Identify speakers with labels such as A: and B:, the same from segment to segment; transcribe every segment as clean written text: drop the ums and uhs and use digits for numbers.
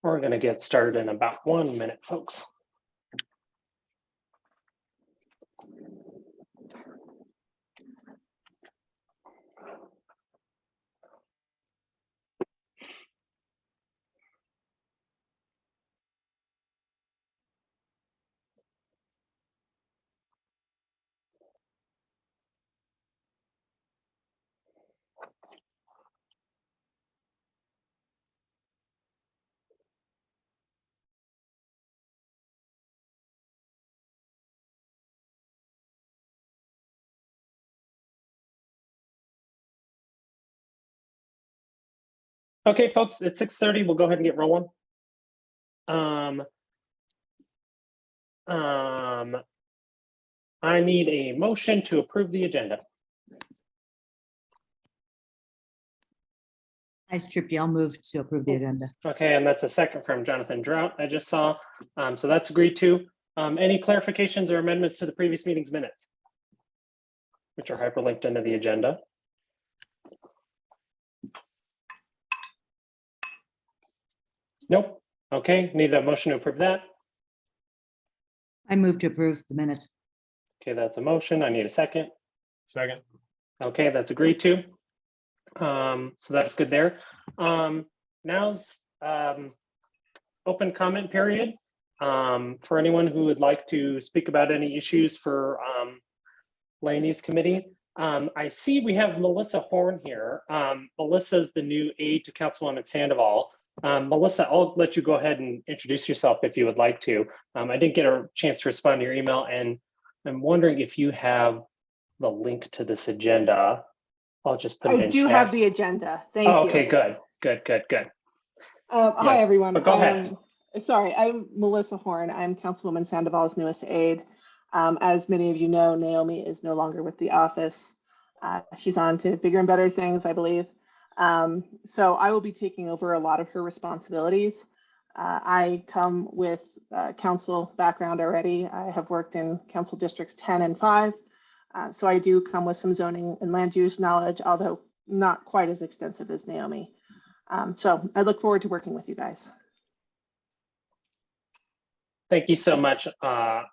A: We're going to get started in about 1 minute, folks. Okay, folks, it's 6:30. We'll go ahead and get rolling. I need a motion to approve the agenda.
B: Nice, Tripty. I'll move to approve the agenda.
A: Okay, and that's a second from Jonathan Drought I just saw. So that's agreed to. Any clarifications or amendments to the previous meeting's minutes, which are hyperlinked into the agenda? Nope. Okay, need a motion to approve that.
B: I move to approve the minutes.
A: Okay, that's a motion. I need a second.
C: Second.
A: Okay, that's agreed to. So that's good there. Now's open comment period for anyone who would like to speak about any issues for Land Use Committee. I see we have Melissa Horn here. Melissa's the new aide to Councilwoman Sandoval. Melissa, I'll let you go ahead and introduce yourself if you would like to. I didn't get a chance to respond to your email, and I'm wondering if you have the link to this agenda. I'll just put it in
D: I do
A: chat.
D: have the agenda. Thank you.
A: Okay, good.
D: Hi, everyone.
A: But go ahead.
D: Sorry, I'm Melissa Horn. I'm Councilwoman Sandoval's newest aide. As many of you know, Naomi is no longer with the office. She's on to bigger and better things, I believe. So I will be taking over a lot of her responsibilities. I come with council background already. I have worked in council districts 10 and 5. So I do come with some zoning and land use knowledge, although not quite as extensive as Naomi. So I look forward to working with you guys.
A: Thank you so much,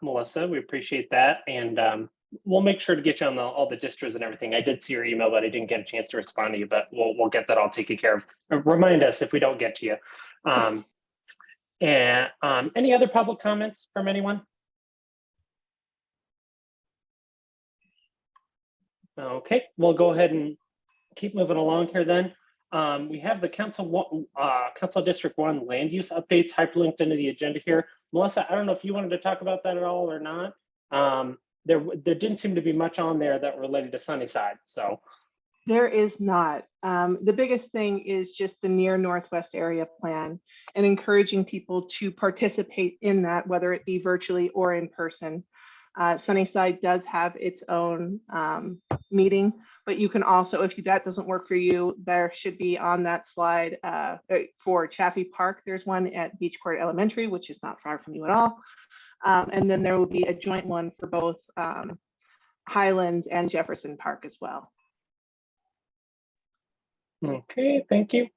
A: Melissa. We appreciate that. And we'll make sure to get you on all the distros and everything. I did see your email, but I didn't get a chance to respond to you, but we'll get that all taken care of. Remind us if we don't get to you. Any other public comments from anyone? Okay, we'll go ahead and keep moving along here then. We have the Council District 1 land use updates hyperlinked into the agenda here. Melissa, I don't know if you wanted to talk about that at all or not. There didn't seem to be much on there that related to Sunnyside, so.
D: There is not. The biggest thing is just the near Northwest area plan and encouraging people to participate in that, whether it be virtually or in person. Sunnyside does have its own meeting, but you can also, if that doesn't work for you, there should be on that slide for Chaffee Park. There's one at Beach Court Elementary, which is not far from you at all. And then there will be a joint one for both Highlands and Jefferson Park as well.
A: Okay, thank you.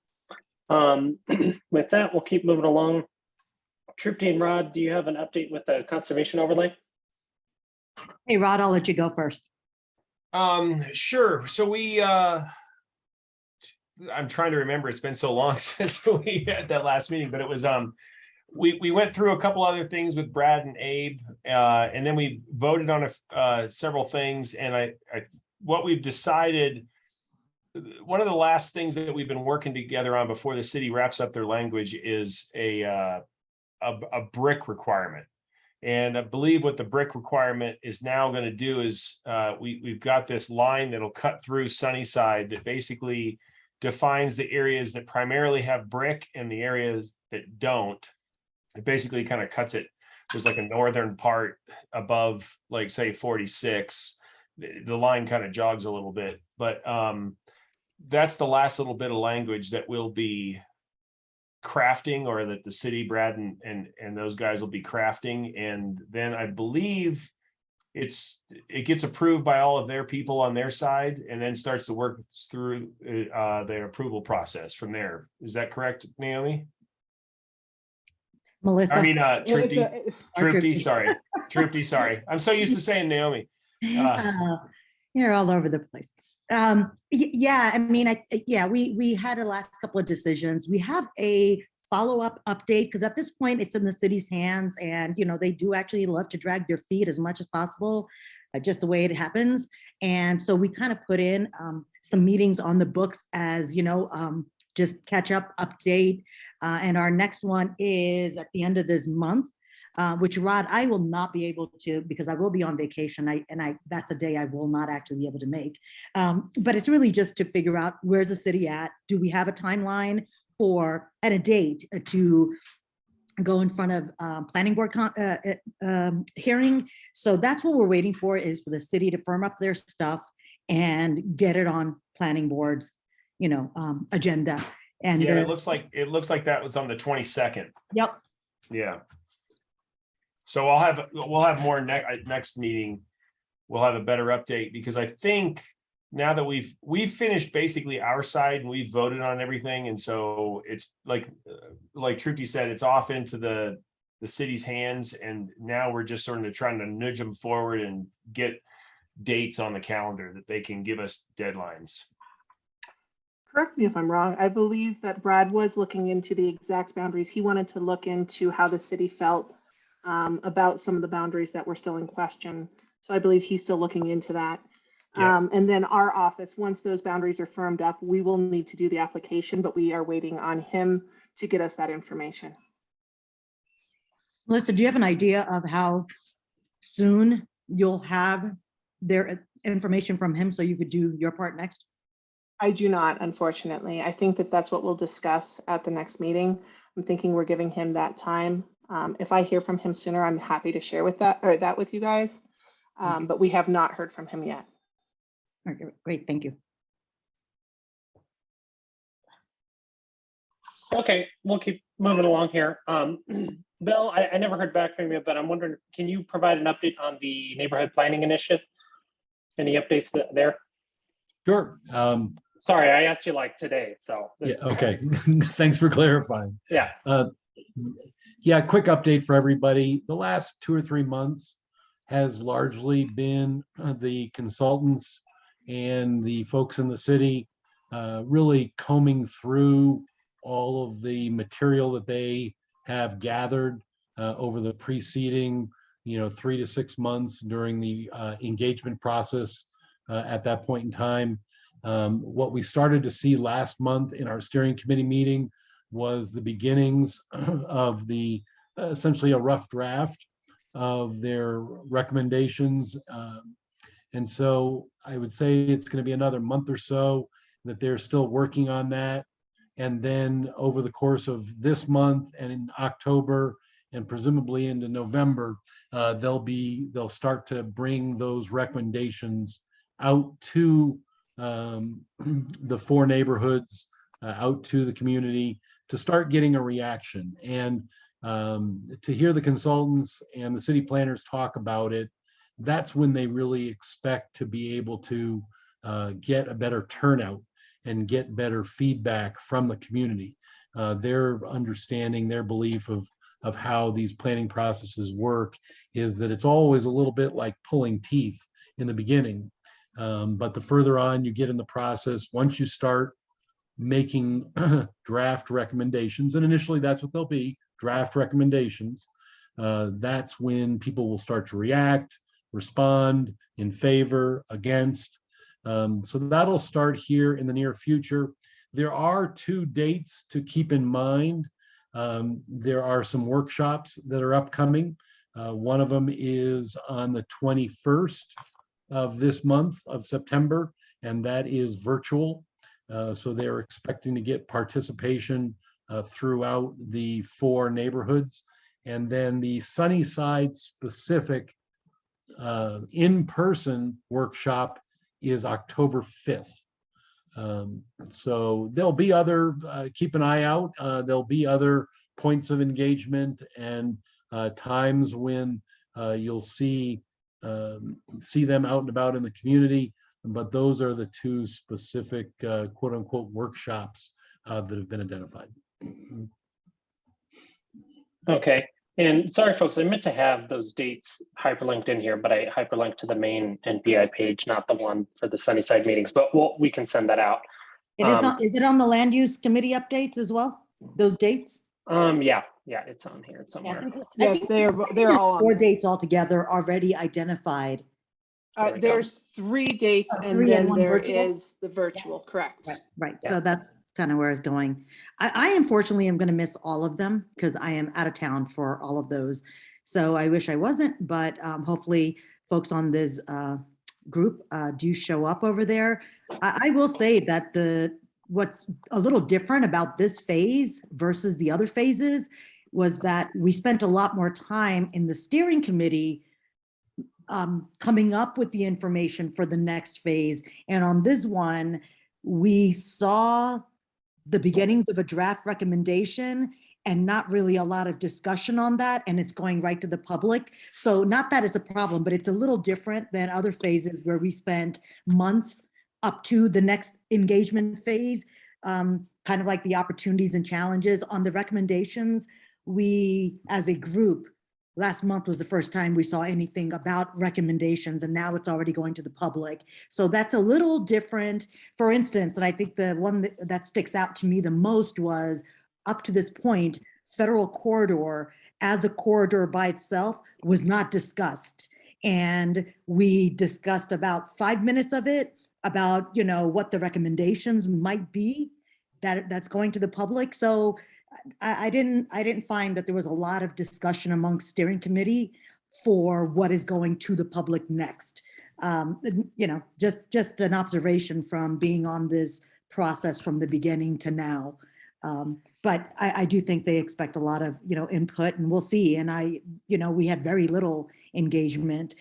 A: With that, we'll keep moving along. Tripty and Rod, do you have an update with the conservation overlay?
B: Hey, Rod, I'll let you go first.
C: Sure. So I'm trying to remember, it's been so long since we had that last meeting, but it was we went through a couple other things with Brad and Abe, and then we voted on several things. And what we've decided, one of the last things that we've been working together on before the city wraps up their language is a brick requirement. And I believe what the brick requirement is now going to do is we've got this line that'll cut through Sunnyside that basically defines the areas that primarily have brick and the areas that don't. It basically kind of cuts it. There's like a northern part above, like, say, 46. The line kind of jogs a little bit, but that's the last little bit of language that will be crafting, or that the city, Brad and those guys will be crafting. And then I believe it gets approved by all of their people on their side, and then starts to work through their approval process from there. Is that correct, Naomi?
B: Melissa.
C: I mean,
D: It's
C: Tripty,
D: a-
C: Tripty, sorry. Tripty, sorry. I'm so used to saying Naomi.
B: You're all over the place. Yeah, I mean, yeah, we had a last couple of decisions. We have a follow-up update because at this point it's in the city's hands, and they do actually love to drag their feet as much as possible, just the way it happens. And so we kind of put in some meetings on the books as just catch up update. And our next one is at the end of this month. Which Rod, I will not be able to because I will be on vacation. That's a day I will not actually be able to make. But it's really just to figure out where's the city at? Do we have a timeline and a date to go in front of planning board hearing? So that's what we're waiting for, is for the city to firm up their stuff and get it on planning board's agenda. And
C: Yeah, it looks like that was on the 22nd.
B: Yep.
C: Yeah. So we'll have more next meeting. We'll have a better update because I think now that we've finished basically our side and we've voted on everything, and so it's like Trupti said, it's off into the city's hands, and now we're just sort of trying to nudge them forward and get dates on the calendar that they can give us deadlines.
D: Correct me if I'm wrong. I believe that Brad was looking into the exact boundaries. He wanted to look into how the city felt about some of the boundaries that were still in question. So I believe he's still looking into that.
C: Yeah.
D: And then our office, once those boundaries are firmed up, we will need to do the application, but we are waiting on him to get us that information.
B: Melissa, do you have an idea of how soon you'll have their information from him so you could do your part next?
D: I do not, unfortunately. I think that that's what we'll discuss at the next meeting. I'm thinking we're giving him that time. If I hear from him sooner, I'm happy to share that with you guys. But we have not heard from him yet.
B: Okay, great, thank you.
A: Okay, we'll keep moving along here. Bill, I never heard back from you, but I'm wondering, can you provide an update on the neighborhood planning initiative? Any updates there?
E: Sure.
A: Sorry, I asked you like today, so.
E: Yeah, okay. Thanks for clarifying.
A: Yeah.
E: Yeah, quick update for everybody. The last 2 or 3 months has largely been the consultants and the folks in the city really combing through all of the material that they have gathered over the preceding 3 to 6 months during the engagement process at that point in time. What we started to see last month in our steering committee meeting was the beginnings of the essentially a rough draft of their recommendations. And so I would say it's going to be another month or so that they're still working on that. And then over the course of this month and in October and presumably into November, they'll start to bring those recommendations out to the 4 neighborhoods, out to the community to start getting a reaction. And to hear the consultants and the city planners talk about it, that's when they really expect to be able to get a better turnout and get better feedback from the community. Their understanding, their belief of how these planning processes work is that it's always a little bit like pulling teeth in the beginning. But the further on you get in the process, once you start making draft recommendations, and initially that's what they'll be, draft recommendations, that's when people will start to react, respond in favor, against. So that'll start here in the near future. There are 2 dates to keep in mind. There are some workshops that are upcoming. One of them is on the 21st of this month of September, and that is virtual. So they're expecting to get participation throughout the 4 neighborhoods. And then the Sunnyside specific in-person workshop is October 5th. So there'll be other, keep an eye out, there'll be other points of engagement and times when you'll see them out and about in the community. But those are the 2 specific quote unquote workshops that have been identified.
A: Okay, and sorry, folks, I meant to have those dates hyperlinked in here, but I hyperlinked to the main NPI page, not the one for the Sunnyside meetings, but we can send that out.
B: It is it on the land use committee updates as well? Those dates?
A: Yeah, it's on here
B: Yes,
A: somewhere.
B: I
D: Yes,
B: think
D: they're
B: there's
D: all on
B: 4
D: there.
B: dates altogether already identified.
A: There we go.
D: There's 3 dates and
B: 3 and
D: then
B: 1
D: there
B: virtual?
D: is the virtual, correct?
B: Right.
A: Yeah.
B: So that's kind of where I was going. I unfortunately am going to miss all of them because I am out of town for all of those. So I wish I wasn't, but hopefully folks on this group do show up over there. I will say that what's a little different about this phase versus the other phases was that we spent a lot more time in the steering committee coming up with the information for the next phase. And on this one, we saw the beginnings of a draft recommendation and not really a lot of discussion on that. And it's going right to the public. So not that it's a problem, but it's a little different than other phases where we spent months up to the next engagement phase, kind of like the opportunities and challenges. On the recommendations, we, as a group, last month was the first time we saw anything about recommendations, and now it's already going to the public. So that's a little different. For instance, and I think the one that sticks out to me the most was, up to this point, federal corridor as a corridor by itself was not discussed. And we discussed about 5 minutes of it, about, what the recommendations might be that's going to the public. So I didn't find that there was a lot of discussion among steering committee for what is going to the public next. Just an observation from being on this process from the beginning to now. But I do think they expect a lot of, input, and we'll see. And we had very little engagement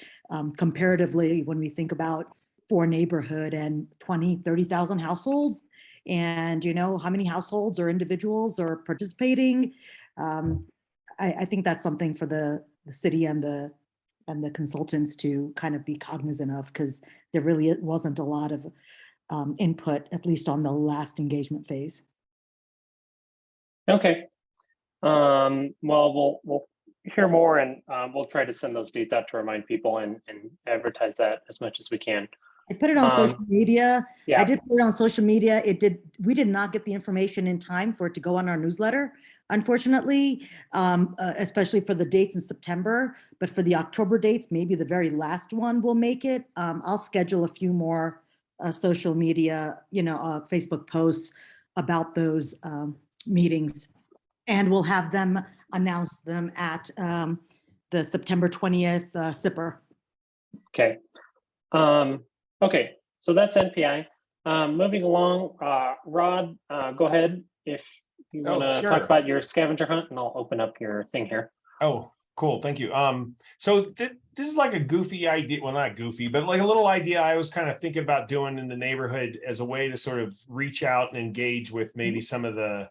B: comparatively when we think about for neighborhood and 20, 30,000 households. And how many households or individuals are participating. I think that's something for the city and the consultants to kind of be cognizant of, because there really wasn't a lot of input, at least on the last engagement phase.
A: Okay. Well, we'll hear more, and we'll try to send those dates out to remind people and advertise that as much as we can.
B: I put it on social media.
A: Yeah.
B: I did put it on social media. We did not get the information in time for it to go on our newsletter, unfortunately, especially for the dates in September. But for the October dates, maybe the very last one will make it. I'll schedule a few more social media, Facebook posts about those meetings, and we'll have them announce them at the September 20th SIPR.
A: Okay. Okay, so that's NPI. Moving along, Rod, go ahead if you want to
C: sure.
A: talk about your scavenger hunt, and I'll open up your thing here.
C: Oh, cool. Thank you. So this is like a goofy idea. Well, not goofy, but like a little idea I was kind of thinking about doing in the neighborhood as a way to sort of reach out and engage with maybe some of the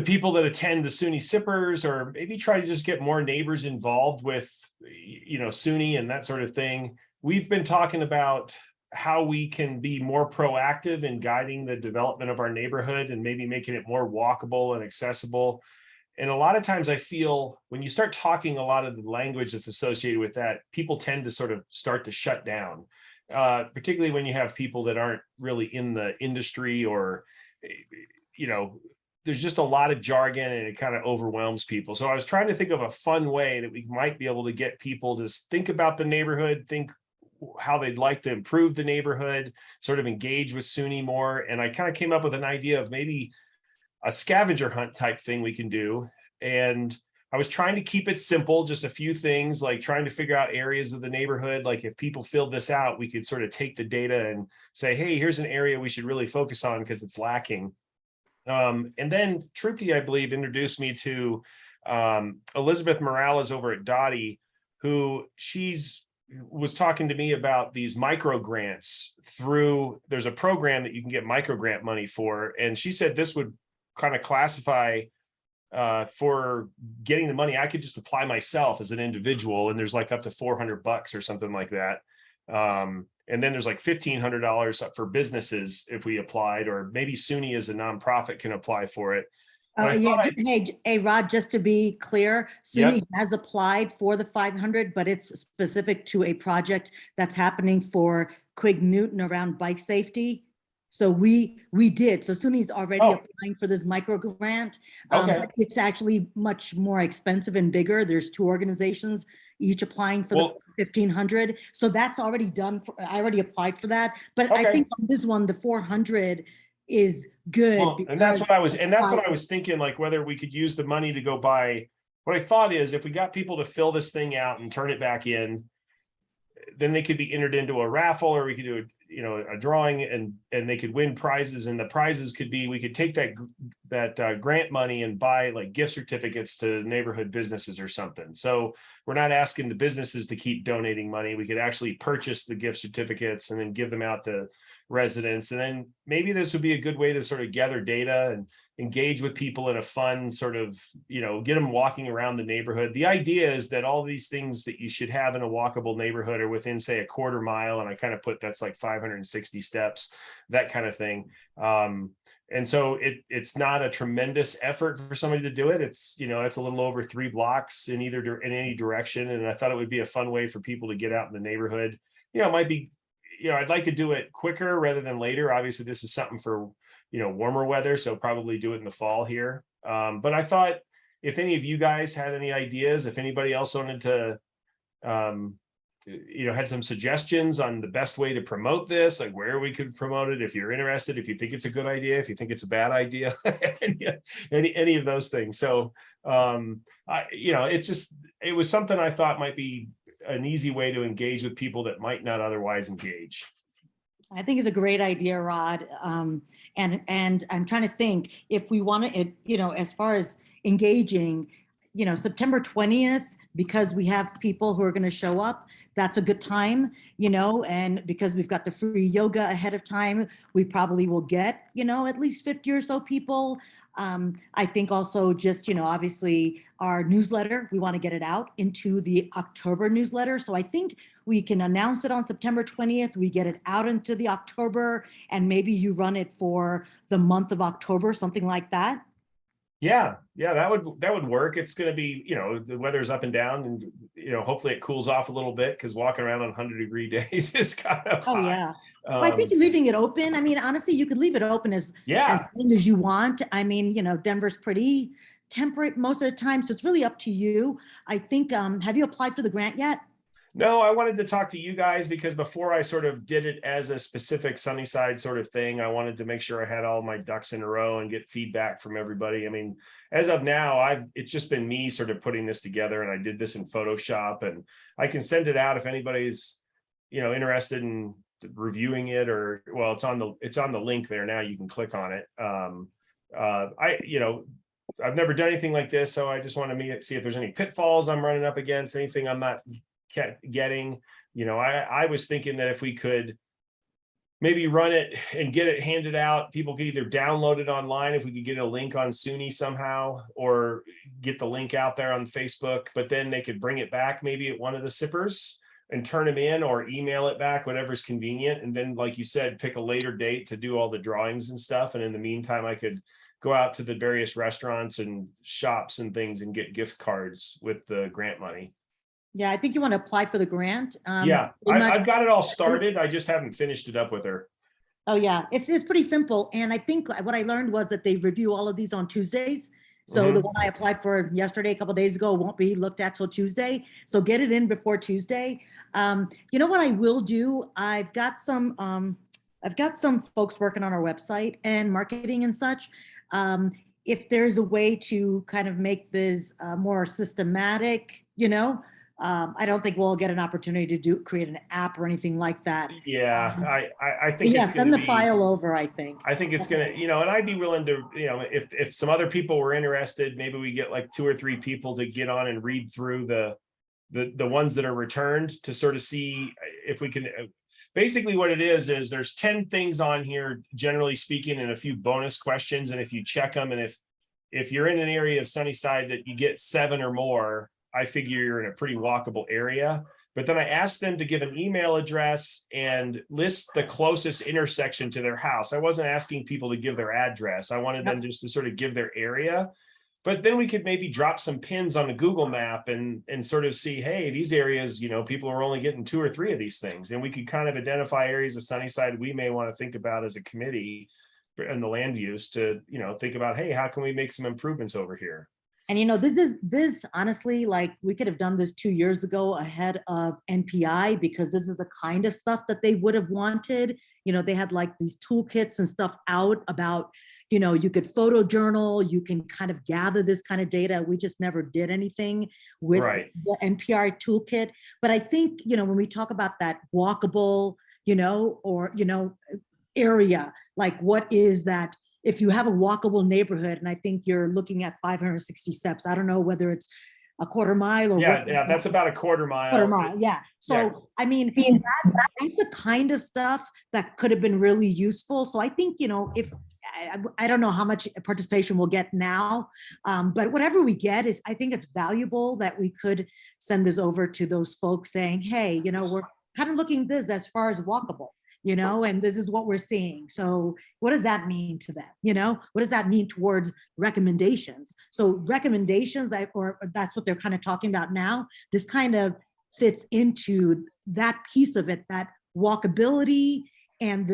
C: people that attend the SUNY sippers, or maybe try to just get more neighbors involved with, SUNY and that sort of thing. We've been talking about how we can be more proactive in guiding the development of our neighborhood and maybe making it more walkable and accessible. And a lot of times I feel when you start talking a lot of the language that's associated with that, people tend to sort of start to shut down, particularly when you have people that aren't really in the industry, or, there's just a lot of jargon and it kind of overwhelms people. So I was trying to think of a fun way that we might be able to get people to think about the neighborhood, think how they'd like to improve the neighborhood, sort of engage with SUNY more. And I kind of came up with an idea of maybe a scavenger hunt type thing we can do. And I was trying to keep it simple, just a few things, like trying to figure out areas of the neighborhood. Like if people filled this out, we could sort of take the data and say, hey, here's an area we should really focus on because it's lacking. And then Trupti, I believe, introduced me to Elizabeth Morales over at Dottie, who was talking to me about these micro grants there's a program that you can get micro grant money for. And she said this would kind of classify for getting the money. I could just apply myself as an individual, and there's like up to $400 or something like that. And then there's like $1,500 for businesses if we applied, or maybe SUNY as a nonprofit can apply for it. But I
B: Yeah,
C: thought
B: hey, Rod, just to be clear,
C: Yep.
B: SUNY has applied for the 500, but it's specific to a project that's happening for Quig Newton around bike safety. So we did. So SUNY's already
C: Oh.
B: applying for this micro grant.
C: Okay.
B: But it's actually much more expensive and bigger. There's two organizations, each applying for
C: Well-
B: the 1,500. So that's already done. I already applied for that. But I
C: Okay.
B: think on this one, the 400 is good.
C: Well, and that's
B: because
C: what I was thinking, like whether we could use the money to go buy. What I thought is if we got people to fill this thing out and turn it back in, then they could be entered into a raffle, or we could do a drawing, and they could win prizes, and the prizes could be, we could take that grant money and buy like gift certificates to neighborhood businesses or something. So we're not asking the businesses to keep donating money. We could actually purchase the gift certificates and then give them out to residents. And then maybe this would be a good way to sort of gather data and engage with people in a fun sort of, get them walking around the neighborhood. The idea is that all these things that you should have in a walkable neighborhood are within, say, a quarter mile. And I kind of put that's like 560 steps, that kind of thing. And so it's not a tremendous effort for somebody to do it. It's, it's a little over 3 blocks in any direction. And I thought it would be a fun way for people to get out in the neighborhood. It might be, I'd like to do it quicker rather than later. Obviously, this is something for, warmer weather. So probably do it in the fall here. But I thought if any of you guys had any ideas, if anybody else wanted to, had some suggestions on the best way to promote this, like where we could promote it, if you're interested, if you think it's a good idea, if you think it's a bad idea, any of those things. So, it was something I thought might be an easy way to engage with people that might not otherwise engage.
B: I think it's a great idea, Rod. And I'm trying to think if we want to, as far as engaging, September 20th, because we have people who are going to show up, that's a good time, and because we've got the free yoga ahead of time, we probably will get, at least 50 or so people. I think also just, obviously our newsletter, we want to get it out into the October newsletter. So I think we can announce it on September 20th. We get it out into the October, and maybe you run it for the month of October, something like that.
C: Yeah, that would work. It's going to be, the weather's up and down, and, hopefully it cools off a little bit, because walking around on 100-degree days is kind of hot.
B: Yeah. Well, I think leaving it open. I mean, honestly, you could leave it open as long as you want. I mean, Denver's pretty temperate most of the time, so it's really up to you. I think, have you applied for the grant yet?
C: No, I wanted to talk to you guys because before I sort of did it as a specific Sunnyside sort of thing, I wanted to make sure I had all my ducks in a row and get feedback from everybody. I mean, as of now, it's just been me sort of putting this together, and I did this in Photoshop, and I can send it out if anybody's, interested in reviewing it, or, well, it's on the link there now. You can click on it. I've never done anything like this, so I just want to see if there's any pitfalls I'm running up against, anything I'm not getting. I was thinking that if we could maybe run it and get it handed out, people could either download it online, if we could get a link on SUNY somehow, or get the link out there on Facebook, but then they could bring it back maybe at one of the sippers and turn them in, or email it back, whatever's convenient. And then, like you said, pick a later date to do all the drawings and stuff. And in the meantime, I could go out to the various restaurants and shops and things and get gift cards with the grant money.
B: Yeah, I think you want to apply for the grant.
C: I've got it all started. I just haven't finished it up with her.
B: Oh, yeah, it's pretty simple. And I think what I learned was that they review all of these on Tuesdays. So the one I applied for yesterday, a couple of days ago, won't be looked at till Tuesday. So get it in before Tuesday. You know what I will do? I've got some folks working on our website and marketing and such. If there's a way to kind of make this more systematic, I don't think we'll get an opportunity to create an app or anything like that.
C: Yeah, I think.
B: Yeah, send the file over, I think.
C: I think it's gonna, and I'd be willing to, if some other people were interested, maybe we get like 2 or 3 people to get on and read through the ones that are returned, to sort of see if we can. Basically what it is there's 10 things on here, generally speaking, and a few bonus questions. And if you check them, and if you're in an area of Sunnyside that you get 7 or more, I figure you're in a pretty walkable area. But then I asked them to give an email address and list the closest intersection to their house. I wasn't asking people to give their address. I wanted them just to sort of give their area. But then we could maybe drop some pins on a Google map and sort of see, hey, these areas, people are only getting 2 or 3 of these things. And we could kind of identify areas of Sunnyside we may want to think about as a committee and the land use to, think about, hey, how can we make some improvements over here?
B: And this honestly, like, we could have done this 2 years ago ahead of NPI, because this is the kind of stuff that they would have wanted. They had like these toolkits and stuff out about, you could photo journal, you can kind of gather this kind of data. We just never did anything with the NPR toolkit. But I think, when we talk about that walkable, area, like, what is that? If you have a walkable neighborhood, and I think you're looking at 560 steps, I don't know whether it's a quarter mile or
C: yeah, that's about a quarter mile.
B: Yeah. So I mean, that's the kind of stuff that could have been really useful. So I think, if I don't know how much participation we'll get now, but whatever we get is, I think it's valuable that we could send this over to those folks saying, hey, we're kind of looking at this as far as walkable. And this is what we're seeing. So what does that mean to them? What does that mean towards recommendations? So recommendations, or that's what they're kind of talking about now. This kind of fits into that piece of it, that walkability and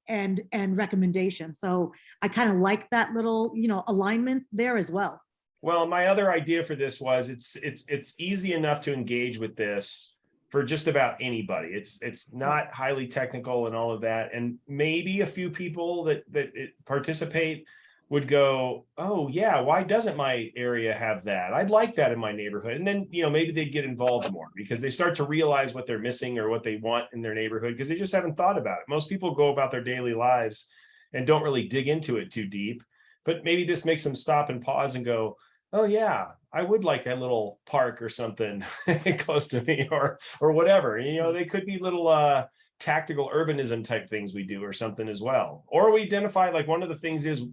B: and recommendation. So I kind of like that little, alignment there as well.
C: Well, my other idea for this was it's easy enough to engage with this for just about anybody. It's not highly technical and all of that. And maybe a few people that participate would go, oh yeah, why doesn't my area have that? I'd like that in my neighborhood. And then, maybe they get involved more because they start to realize what they're missing or what they want in their neighborhood because they just haven't thought about it. Most people go about their daily lives and don't really dig into it too deep, but maybe this makes them stop and pause and go, oh yeah, I would like a little park or something close to me or whatever. They could be little tactical urbanism type things we do or something as well. Or we identify, like, one of the things is,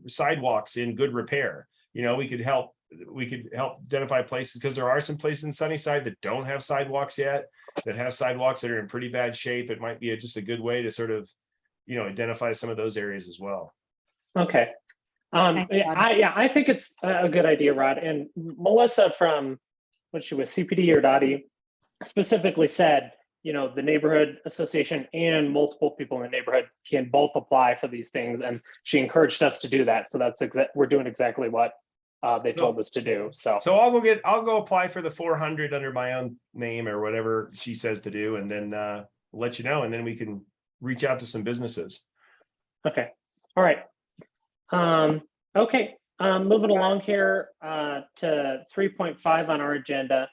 C: sidewalks in good repair. We could help identify places, because there are some places in Sunnyside that don't have sidewalks yet, that have sidewalks that are in pretty bad shape. It might be just a good way to sort of, identify some of those areas as well.
A: Okay. I think it's a good idea, Rod. And Melissa from, what she was, CPD or Dottie, specifically said, the neighborhood association and multiple people in the neighborhood can both apply for these things. And she encouraged us to do that. So that's we're doing exactly what they told us to do. So
C: I'll go apply for the 400 under my own name or whatever she says to do. And then we'll let you know. And then we can reach out to some businesses.
A: Okay. All right. Okay, moving along here to 3.5 on our agenda.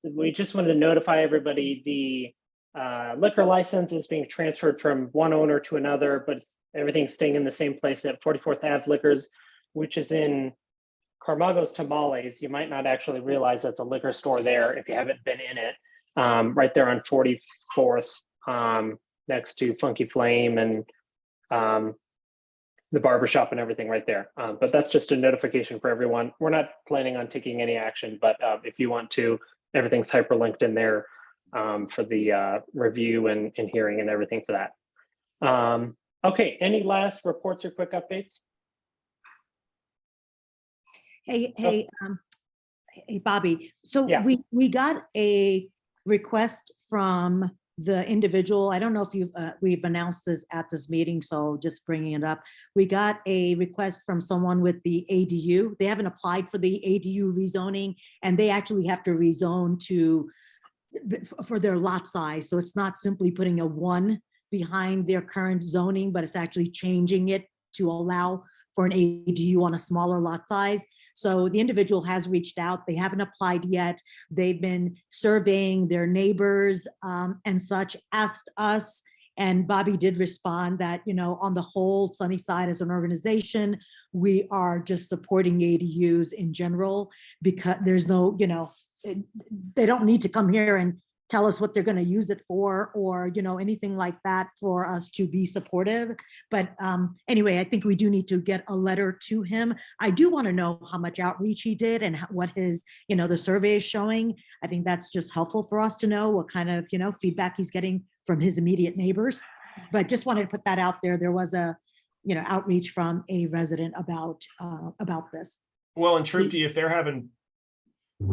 A: We just wanted to notify everybody the liquor license is being transferred from one owner to another, but everything's staying in the same place at 44th Ave Liquors, which is in Carmago's Tamales. You might not actually realize that's a liquor store there if you haven't been in it. Right there on 44th, next to Funky Flame and the barbershop and everything right there. But that's just a notification for everyone. We're not planning on taking any action, but if you want to, everything's hyperlinked in there for the review and hearing and everything for that. Okay, any last reports or quick updates?
B: Hey, Bobby. So
A: Yeah.
B: we got a request from the individual. I don't know if we've announced this at this meeting, so just bringing it up. We got a request from someone with the ADU. They haven't applied for the ADU rezoning, and they actually have to rezone for their lot size. So it's not simply putting a 1 behind their current zoning, but it's actually changing it to allow for an ADU on a smaller lot size. So the individual has reached out. They haven't applied yet. They've been surveying their neighbors and such, asked us, and Bobby did respond that, on the whole, Sunnyside as an organization, we are just supporting ADUs in general, because there's no, they don't need to come here and tell us what they're going to use it for, or, anything like that for us to be supportive. But anyway, I think we do need to get a letter to him. I do want to know how much outreach he did and what his, the survey is showing. I think that's just helpful for us to know what kind of, feedback he's getting from his immediate neighbors. But just wanted to put that out there. There was a, outreach from a resident about this.
C: Well, and Trupti, if they're having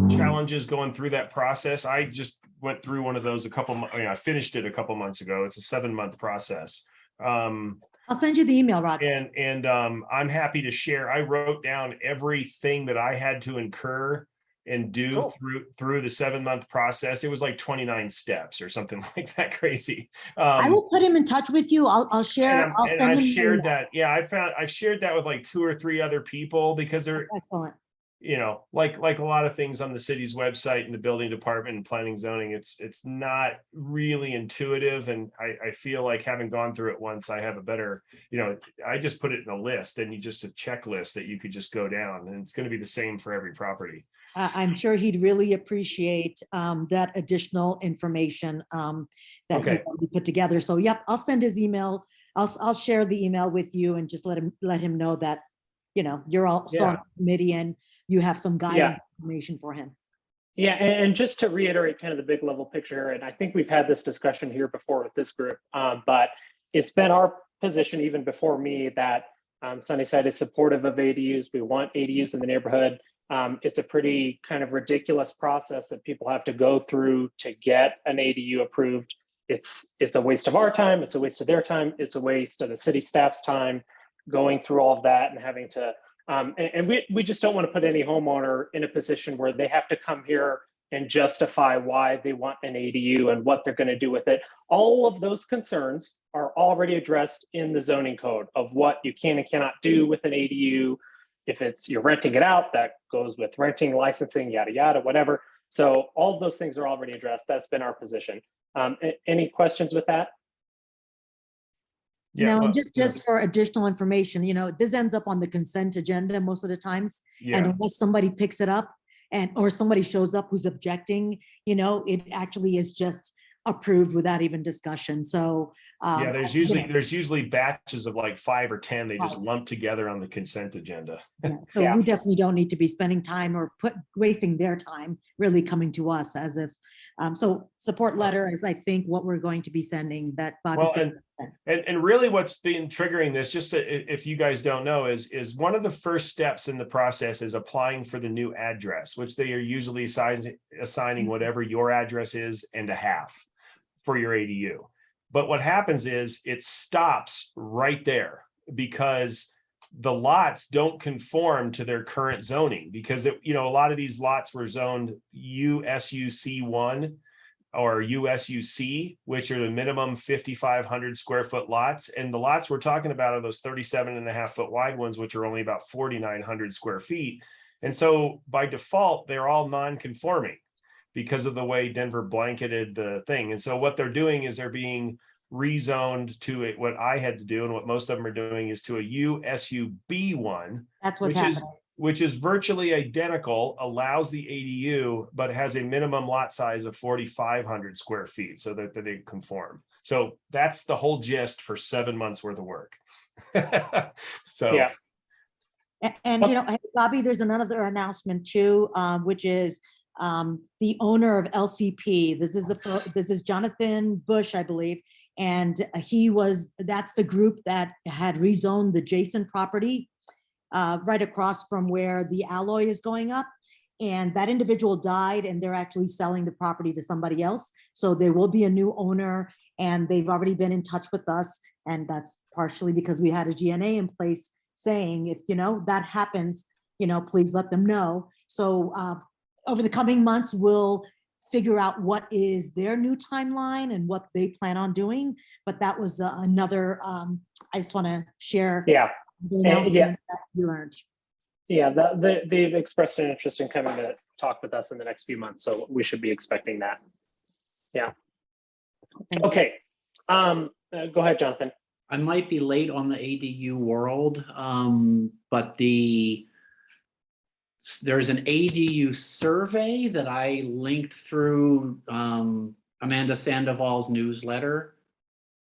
C: challenges going through that process, I just went through one of those I finished it a couple months ago. It's a 7-month process.
B: I'll send you the email, Rod.
C: And I'm happy to share. I wrote down everything that I had to incur and do through the 7-month process. It was like 29 steps or something like that crazy.
B: I will put him in touch with you. I'll share.
C: I've shared that. Yeah, I've shared that with like 2 or 3 other people, because they're
B: excellent.
C: Like a lot of things on the city's website and the building department and planning zoning, it's not really intuitive. And I feel like, having gone through it once, I have a better, I just put it in a list, and just a checklist that you could just go down, and it's going to be the same for every property.
B: I'm sure he'd really appreciate that additional information that you put together. So, yep, I'll send his email. I'll share the email with you, and just let him know that, you're also on the committee and you have some guidance information for him.
A: Yeah, and just to reiterate kind of the big level picture, and I think we've had this discussion here before with this group, but it's been our position even before me that Sunnyside is supportive of ADUs. We want ADUs in the neighborhood. It's a pretty kind of ridiculous process that people have to go through to get an ADU approved. It's a waste of our time. It's a waste of their time. It's a waste of the city staff's time going through all of that and having to, and we just don't want to put any homeowner in a position where they have to come here and justify why they want an ADU and what they're going to do with it. All of those concerns are already addressed in the zoning code of what you can and cannot do with an ADU. If you're renting it out, that goes with renting, licensing, yada, yada, whatever. So all of those things are already addressed. That's been our position. Any questions with that?
B: Yeah, no, just for additional information, this ends up on the consent agenda most of the times. Yeah. And unless somebody picks it up or somebody shows up who's objecting, it actually is just approved without even discussion. So
C: there's usually batches of like 5 or 10 they just lump together on the consent agenda.
B: So we definitely don't need to be spending time or wasting their time really coming to us as if so support letter is, I think, what we're going to be sending that Bobby's
C: and really what's been triggering this, just if you guys don't know, is one of the first steps in the process is applying for the new address, which they are usually assigning whatever your address is and a half for your ADU. But what happens is it stops right there, because the lots don't conform to their current zoning, because a lot of these lots were zoned USUC1 or USUC, which are the minimum 5,500 square foot lots. And the lots we're talking about are those 37.5 foot wide ones, which are only about 4,900 square feet. And so by default, they're all non-conforming because of the way Denver blanketed the thing. And so what they're doing is they're being rezoned to what I had to do, and what most of them are doing is to a USUB1.
B: That's what's happening.
C: Which is virtually identical, allows the ADU, but has a minimum lot size of 4,500 square feet so that they conform. So that's the whole gist for 7 months worth of work. So
B: yeah. And Bobby, there's another announcement too, which is the owner of LCP. This is Jonathan Bush, I believe. And that's the group that had rezoned the Jason property right across from where the alloy is going up. And that individual died, and they're actually selling the property to somebody else. So there will be a new owner, and they've already been in touch with us. And that's partially because we had a GNA in place saying, if that happens, please let them know. So over the coming months, we'll figure out what is their new timeline and what they plan on doing. But that was another, I just want to share the announcement that we learned.
A: Yeah, they've expressed an interest in coming to talk with us in the next few months. So we should be expecting that. Yeah. Okay. Go ahead, Jonathan.
F: I might be late on the ADU world, but there's an ADU survey that I linked through Amanda Sandoval's newsletter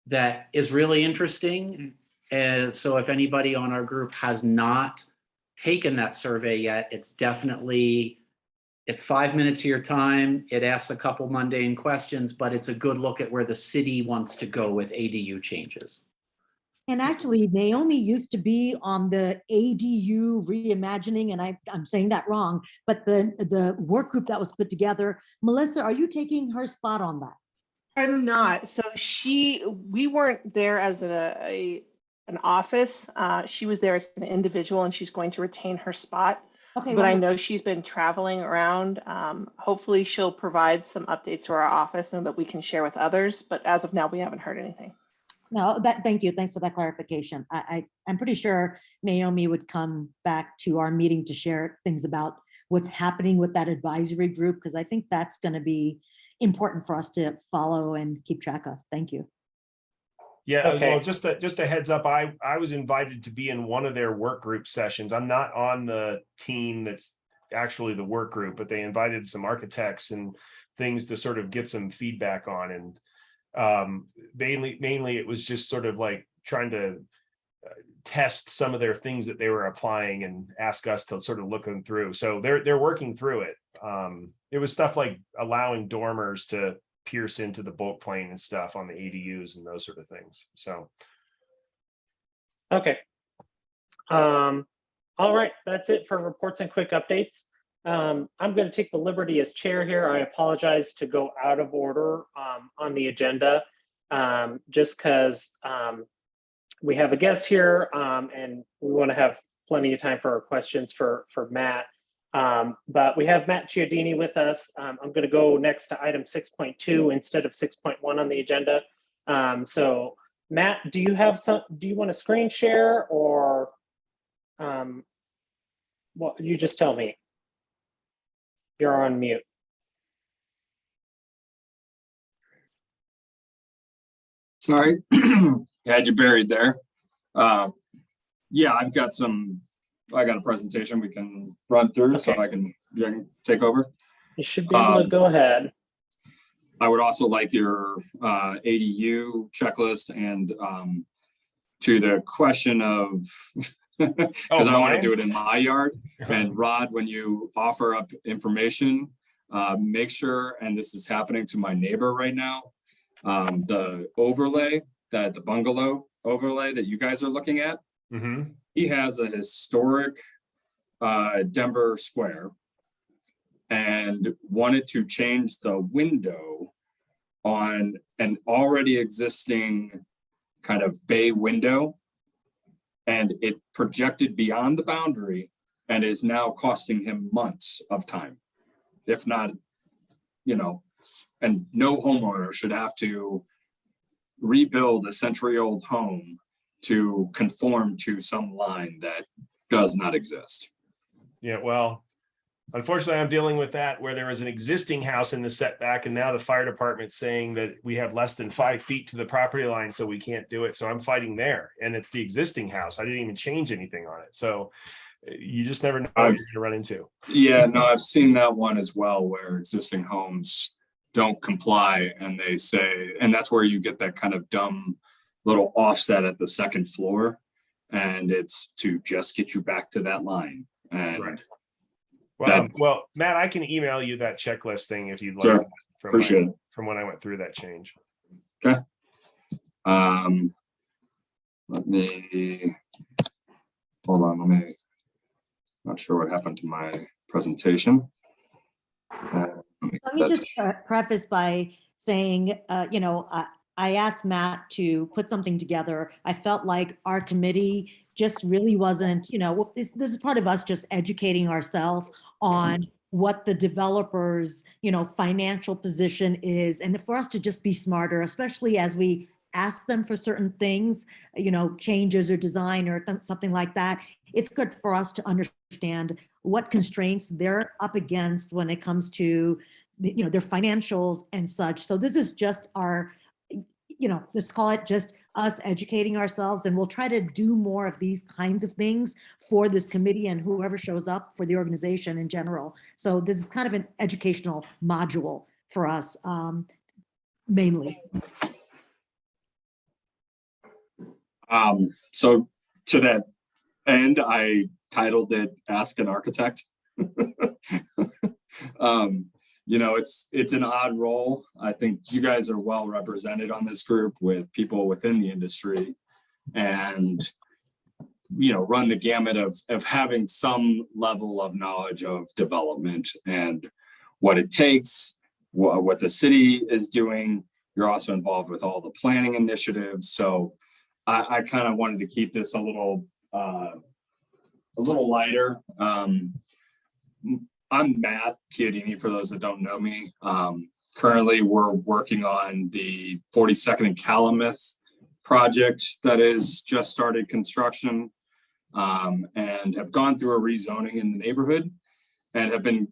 F: that is really interesting. And so if anybody on our group has not taken that survey yet, it's 5 minutes of your time. It asks a couple mundane questions, but it's a good look at where the city wants to go with ADU changes.
B: And actually, Naomi used to be on the ADU reimagining, and I'm saying that wrong, but the work group that was put together. Melissa, are you taking her spot on that?
D: I'm not. So we weren't there as an office. She was there as an individual, and she's going to retain her spot.
B: Okay,
D: But I
B: wonderful.
D: know she's been traveling around. Hopefully she'll provide some updates to our office and that we can share with others. But as of now, we haven't heard anything.
B: No, thank you. Thanks for that clarification. I'm pretty sure Naomi would come back to our meeting to share things about what's happening with that advisory group, because I think that's going to be important for us to follow and keep track of. Thank you.
C: Yeah,
A: Okay.
C: well, just a heads up, I was invited to be in one of their work group sessions. I'm not on the team that's actually the work group, but they invited some architects and things to sort of get some feedback on. And mainly it was just sort of like trying to test some of their things that they were applying and ask us to sort of look them through. So they're working through it. It was stuff like allowing dormers to pierce into the bulk plane and stuff on the ADUs and those sort of things. So
A: Okay. All right, that's it for reports and quick updates. I'm going to take the liberty as chair here. I apologize to go out of order on the agenda, just because we have a guest here and we want to have plenty of time for questions for Matt. But we have Matt Chiodini with us. I'm going to go next to item 6.2 instead of 6.1 on the agenda. So Matt, do you want to screen share, or what? You just tell me. You're on mute.
G: Sorry, had you buried there. Yeah, I got a presentation we can run through, so
A: Okay.
G: I can take over.
A: You should be able to go ahead.
G: I would also like your ADU checklist, and to the question of, because I want to do it in my yard. And Rod, when you offer up information, make sure, and this is happening to my neighbor right now, the overlay, the bungalow overlay that you guys are looking at, he has a historic Denver Square and wanted to change the window on an already existing kind of bay window, and it projected beyond the boundary and is now costing him months of time, if not, and no homeowner should have to rebuild a century-old home to conform to some line that does not exist.
C: yeah, well, unfortunately, I'm dealing with that where there was an existing house in the setback, and now the fire department's saying that we have less than 5 feet to the property line, so we can't do it. So I'm fighting there, and it's the existing house. I didn't even change anything on it. So you just never know what you're gonna run into.
G: Yeah, no, I've seen that one as well, where existing homes don't comply, and they say, and that's where you get that kind of dumb little offset at the second floor, and it's to just get you back to that line. And
C: Right. Well, Matt, I can email you that checklist thing if you'd like.
G: Sure. Appreciate it.
C: From when I went through that change.
G: Okay. Let me hold on. Not sure what happened to my presentation.
B: Let me just preface by saying, I asked Matt to put something together. I felt like our committee just really wasn't, this is part of us just educating ourselves on what the developer's, financial position is. And for us to just be smarter, especially as we ask them for certain things, changes or design or something like that, it's good for us to understand what constraints they're up against when it comes to, their financials and such. So this is just our, let's call it just us educating ourselves, and we'll try to do more of these kinds of things for this committee and whoever shows up for the organization in general. So this is kind of an educational module for us. mainly.
G: So to that end, I titled it Ask an Architect. You know, it's an odd role. I think you guys are well represented on this group with people within the industry, and you know, run the gamut of having some level of knowledge of development and what it takes, what the city is doing. You're also involved with all the planning initiatives. So I kind of wanted to keep this a little lighter. I'm Matt Chiodini, for those that don't know me. Currently, we're working on the 42nd and Calumet project that is just started construction, and have gone through a rezoning in the neighborhood and have been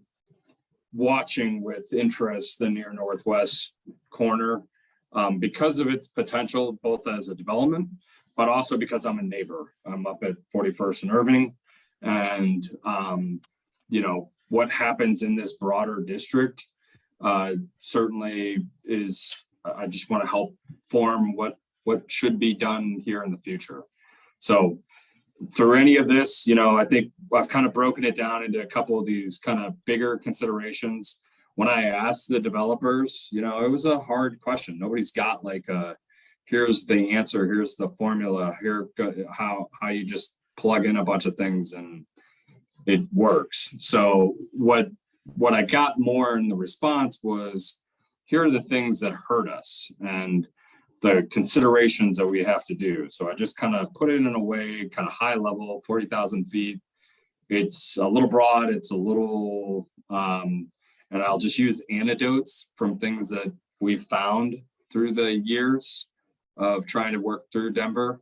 G: watching with interest the near northwest corner because of its potential, both as a development, but also because I'm a neighbor. I'm up at 41st and Irving, and you know, what happens in this broader district certainly is, I just want to help form what should be done here in the future. So through any of this, you know, I think I've kind of broken it down into a couple of these kind of bigger considerations. When I asked the developers, you know, it was a hard question. Nobody's got like here's the answer, here's the formula, here how you just plug in a bunch of things and it works. So what I got more in the response was, here are the things that hurt us and the considerations that we have to do. So I just kind of put it in a way, kind of high level, 40,000 feet. It's a little broad, it's a little, and I'll just use anecdotes from things that we've found through the years of trying to work through Denver.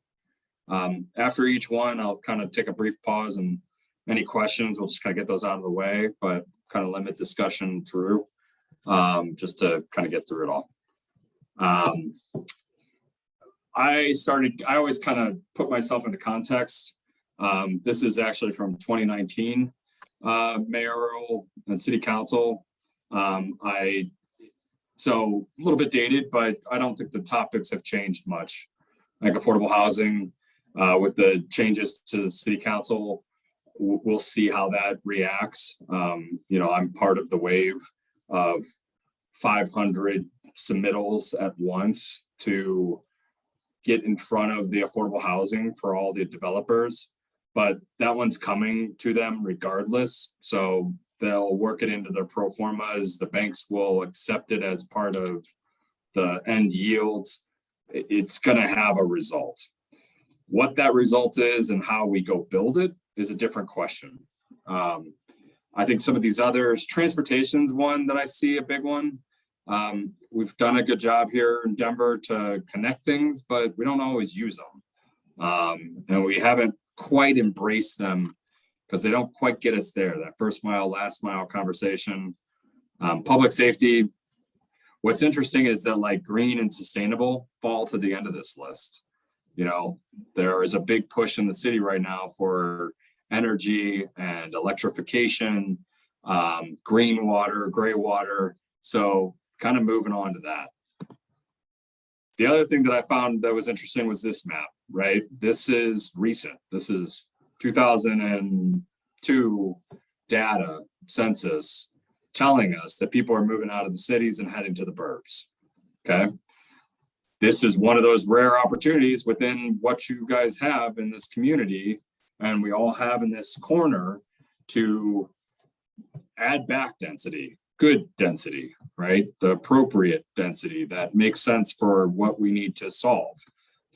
G: After each one, I'll kind of take a brief pause, and any questions, we'll just kind of get those out of the way, but kind of limit discussion through, just to kind of get through it all. I always kind of put myself into context. This is actually from 2019 mayoral and city council. So a little bit dated, but I don't think the topics have changed much. Like affordable housing, with the changes to the city council, we'll see how that reacts. You know, I'm part of the wave of 500 submittals at once to get in front of the affordable housing for all the developers, but that one's coming to them regardless. So they'll work it into their pro formas. The banks will accept it as part of the end yields. It's going to have a result. What that result is and how we go build it is a different question. I think some of these others, transportation's one that I see a big one. We've done a good job here in Denver to connect things, but we don't always use them. And we haven't quite embraced them because they don't quite get us there, that first mile, last mile conversation. Public safety, what's interesting is that like green and sustainable fall to the end of this list. You know, there is a big push in the city right now for energy and electrification, green water, gray water. So kind of moving on to that. The other thing that I found that was interesting was this map, right? This is recent. This is 2002 data census telling us that people are moving out of the cities and heading to the burbs, okay? This is one of those rare opportunities within what you guys have in this community, and we all have in this corner, to add back density, good density, right? The appropriate density that makes sense for what we need to solve.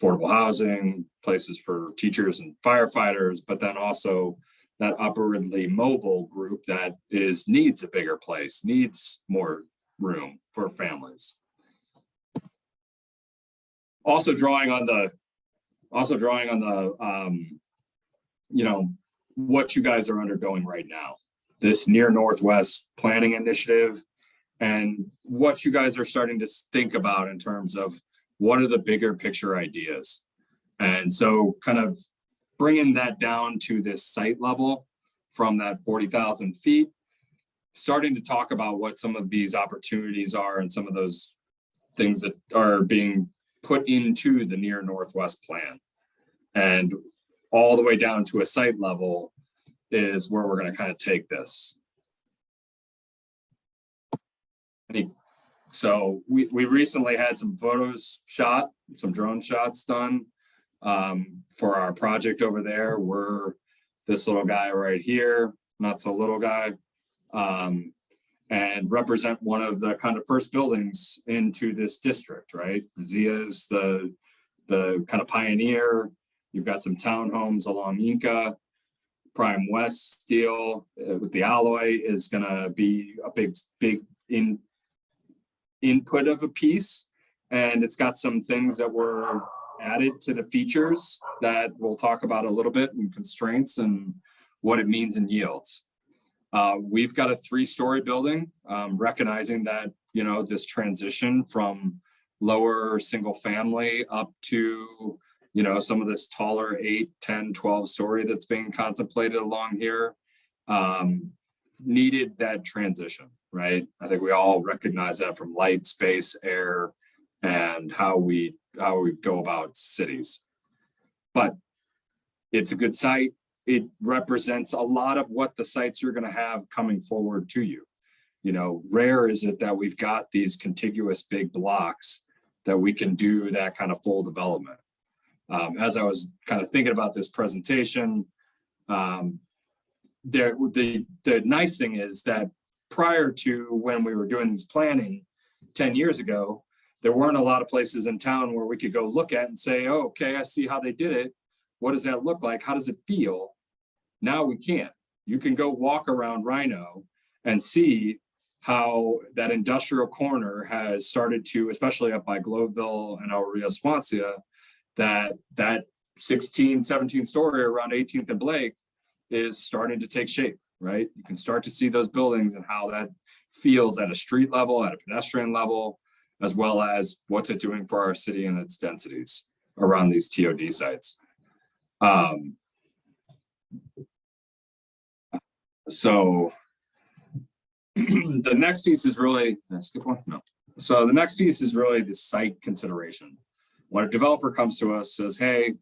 G: Affordable housing, places for teachers and firefighters, but then also that upwardly mobile group that needs a bigger place, needs more room for families. Also drawing on the, you know, what you guys are undergoing right now, this near Northwest planning initiative, and what you guys are starting to think about in terms of what are the bigger picture ideas. And so kind of bringing that down to this site level from that 40,000 feet, starting to talk about what some of these opportunities are and some of those things that are being put into the near northwest plan. And all the way down to a site level is where we're going to kind of take this. So we recently had some photos shot, some drone shots done for our project over there. We're this little guy right here, not so little guy, and represent one of the kind of first buildings into this district, right? Zia is the kind of pioneer. You've got some townhomes along Inca. Prime West steel with the alloy is going to be a big input of a piece, and it's got some things that were added to the features that we'll talk about a little bit, and constraints and what it means in yields. We've got a 3-story building, recognizing that, you know, this transition from lower single family up to, you know, some of this taller 8, 10, 12 story that's being contemplated along here, needed that transition, right? I think we all recognize that from light, space, air, and how we go about cities. But it's a good site. It represents a lot of what the sites you're going to have coming forward to you. You know, rare is it that we've got these contiguous big blocks that we can do that kind of full development. As I was kind of thinking about this presentation, the nice thing is that prior to when we were doing this planning 10 years ago, there weren't a lot of places in town where we could go look at and say, oh, okay, I see how they did it. What does that look like? How does it feel? Now we can. You can go walk around Rhino and see how that industrial corner has started to, especially up by Globeville and El Rio Swansea, that 16, 17 story around 18th and Blake is starting to take shape, right? You can start to see those buildings and how that feels at a street level, at a pedestrian level, as well as what's it doing for our city and its densities around these TOD sites. So the next piece is really, did I skip one? No. So the next piece is really the site consideration. When a developer comes to us, says, hey,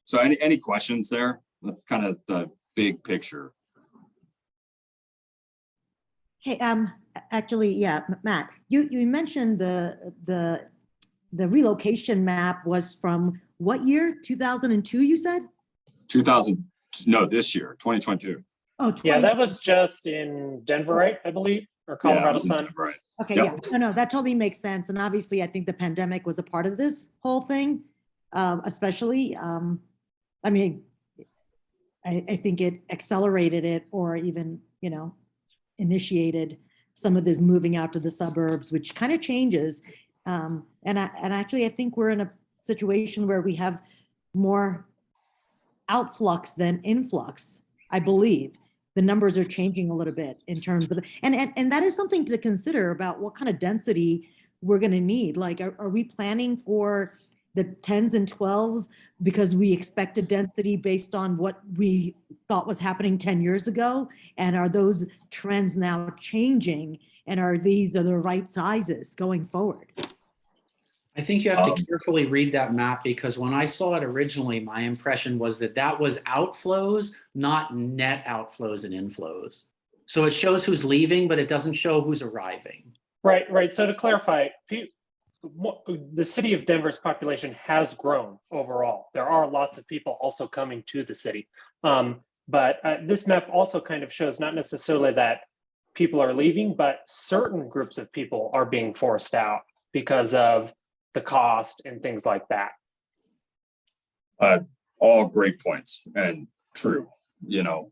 G: so any questions there? That's kind of the big picture.
B: Hey, actually, yeah, Matt, you mentioned the relocation map was from what year? 2002, you said?
G: 2000, no, this year, 2022.
B: Oh,
A: Yeah, that was just in Denver, right? I believe, or Colorado Sun.
G: Right.
B: Okay,
G: Yep.
B: yeah, no, that totally makes sense. And obviously, I think the pandemic was a part of this whole thing, especially, I mean, I think it accelerated it, or even, you know, initiated some of this moving out to the suburbs, which kind of changes. And actually, I think we're in a situation where we have more outflux than influx, I believe. The numbers are changing a little bit in terms of, and that is something to consider about what kind of density we're going to need. Like, are we planning for the 10s and 12s because we expected density based on what we thought was happening 10 years ago? And are those trends now changing? And are these the right sizes going forward?
F: I think you have to carefully read that map, because when I saw it originally, my impression was that was outflows, not net outflows and inflows. So it shows who's leaving, but it doesn't show who's arriving.
A: Right. So to clarify, the city of Denver's population has grown overall. There are lots of people also coming to the city. But this map also kind of shows not necessarily that people are leaving, but certain groups of people are being forced out because of the cost and things like that.
G: All great points and true. You know,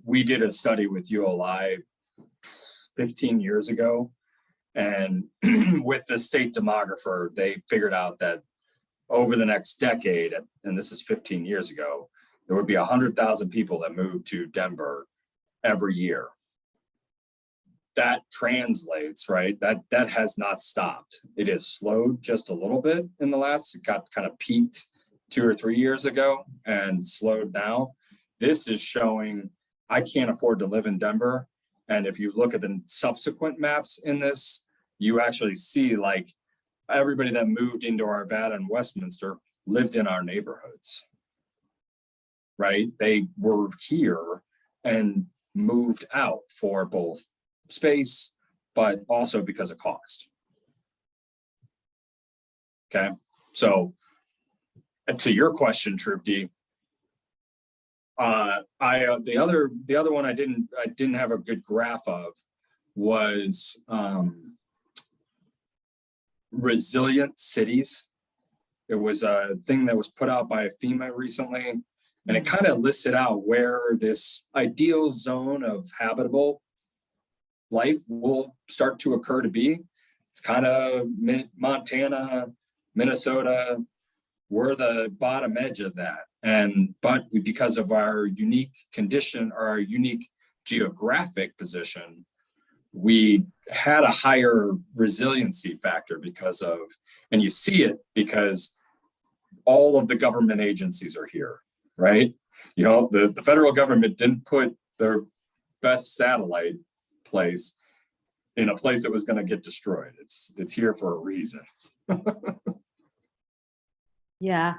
G: we did a study with ULI 15 years ago, and with the state demographer, they figured out that over the next decade, and this is 15 years ago, there would be 100,000 people that moved to Denver every year. That translates, right? That has not stopped. It has slowed just a little bit in the last, it got kind of peaked 2 or 3 years ago and slowed now. This is showing I can't afford to live in Denver. And if you look at the subsequent maps in this, you actually see like everybody that moved into Arvada and Westminster lived in our neighborhoods, right? They were here and moved out for both space, but also because of cost. Okay, so to your question, Troop D, the other one I didn't have a good graph of was resilient cities. It was a thing that was put out by FEMA recently, and it kind of listed out where this ideal zone of habitable life will start to occur to be. It's kind of Montana, Minnesota, we're the bottom edge of that. But because of our unique condition or our unique geographic position, we had a higher resiliency factor because of, and you see it because all of the government agencies are here, right? You know, the federal government didn't put their best satellite place in a place that was going to get destroyed. It's here for a reason.
B: Yeah,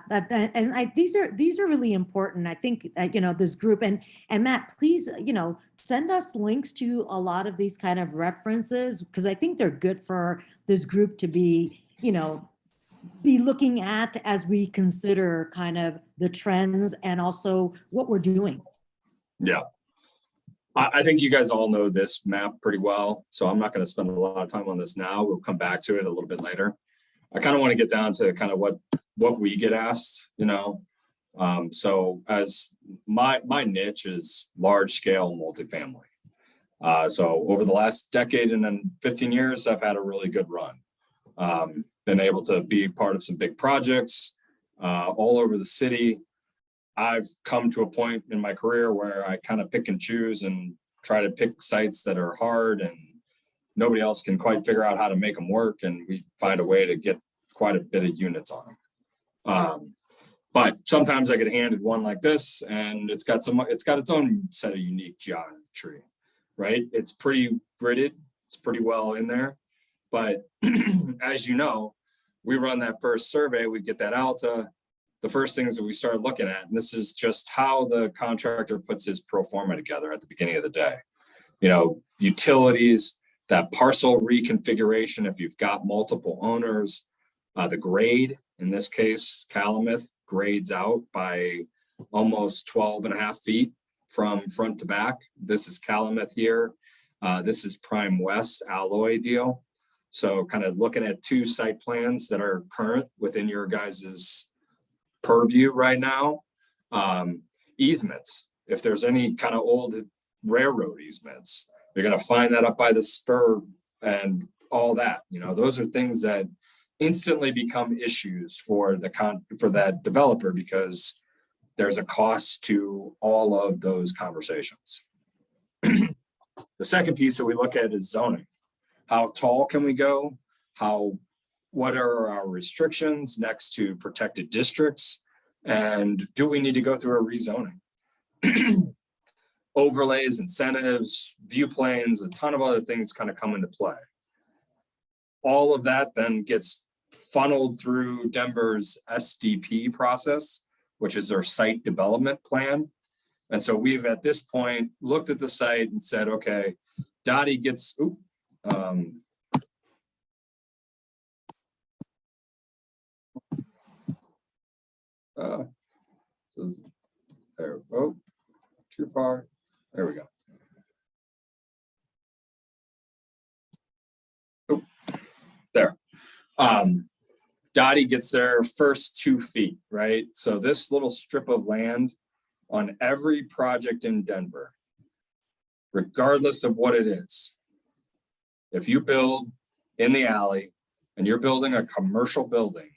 B: these are really important. I think you know, this group, and Matt, please, you know, send us links to a lot of these kind of references, because I think they're good for this group to be, you know, be looking at as we consider kind of the trends and also what we're doing.
G: Yeah. I think you guys all know this map pretty well, so I'm not going to spend a lot of time on this now. We'll come back to it a little bit later. I kind of want to get down to kind of what we get asked, you know. So as my niche is large scale multifamily. So over the last decade and then 15 years, I've had a really good run. Been able to be part of some big projects all over the city. I've come to a point in my career where I kind of pick and choose and try to pick sites that are hard and nobody else can quite figure out how to make them work. And we find a way to get quite a bit of units on them. But sometimes I get handed one like this and it's got its own set of unique geometry, right? It's pretty gridded. It's pretty well in there. But as you know, we run that first survey, we get that ALTA. The first things that we start looking at, and this is just how the contractor puts his pro forma together at the beginning of the day. You know, utilities, that parcel reconfiguration, if you've got multiple owners, the grade, in this case, Calumet grades out by almost 12.5 feet from front to back. This is Calumet here. This is Prime West alloy deal. So kind of looking at two site plans that are current within your guys's purview right now. Easements, if there's any kind of old railroad easements, you're going to find that up by the spur and all that. You know, those are things that instantly become issues for that developer because there's a cost to all of those conversations. The second piece that we look at is zoning. How tall can we go? What are our restrictions next to protected districts? And do we need to go through a rezoning? Overlays, incentives, view planes, a ton of other things kind of come into play. All of that then gets funneled through Denver's SDP process, which is their site development plan. And so we've at this point looked at the site and said, okay, Dottie gets, there, oh, too far. There we go. Oh, there. Dottie gets their first 2 feet, right? So this little strip of land on every project in Denver, regardless of what it is, if you build in the alley and you're building a commercial building,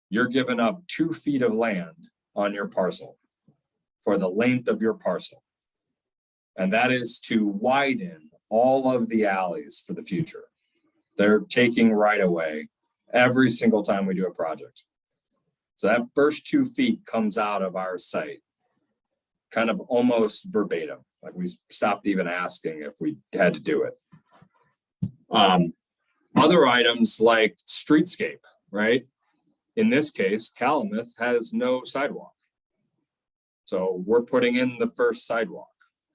G: you're giving up 2 feet of land on your parcel for the length of your parcel. And that is to widen all of the alleys for the future. They're taking right away every single time we do a project. So that first 2 feet comes out of our site, kind of almost verbatim. Like we stopped even asking if we had to do it. Other items like streetscape, right? In this case, Calumet has no sidewalk. So we're putting in the first sidewalk.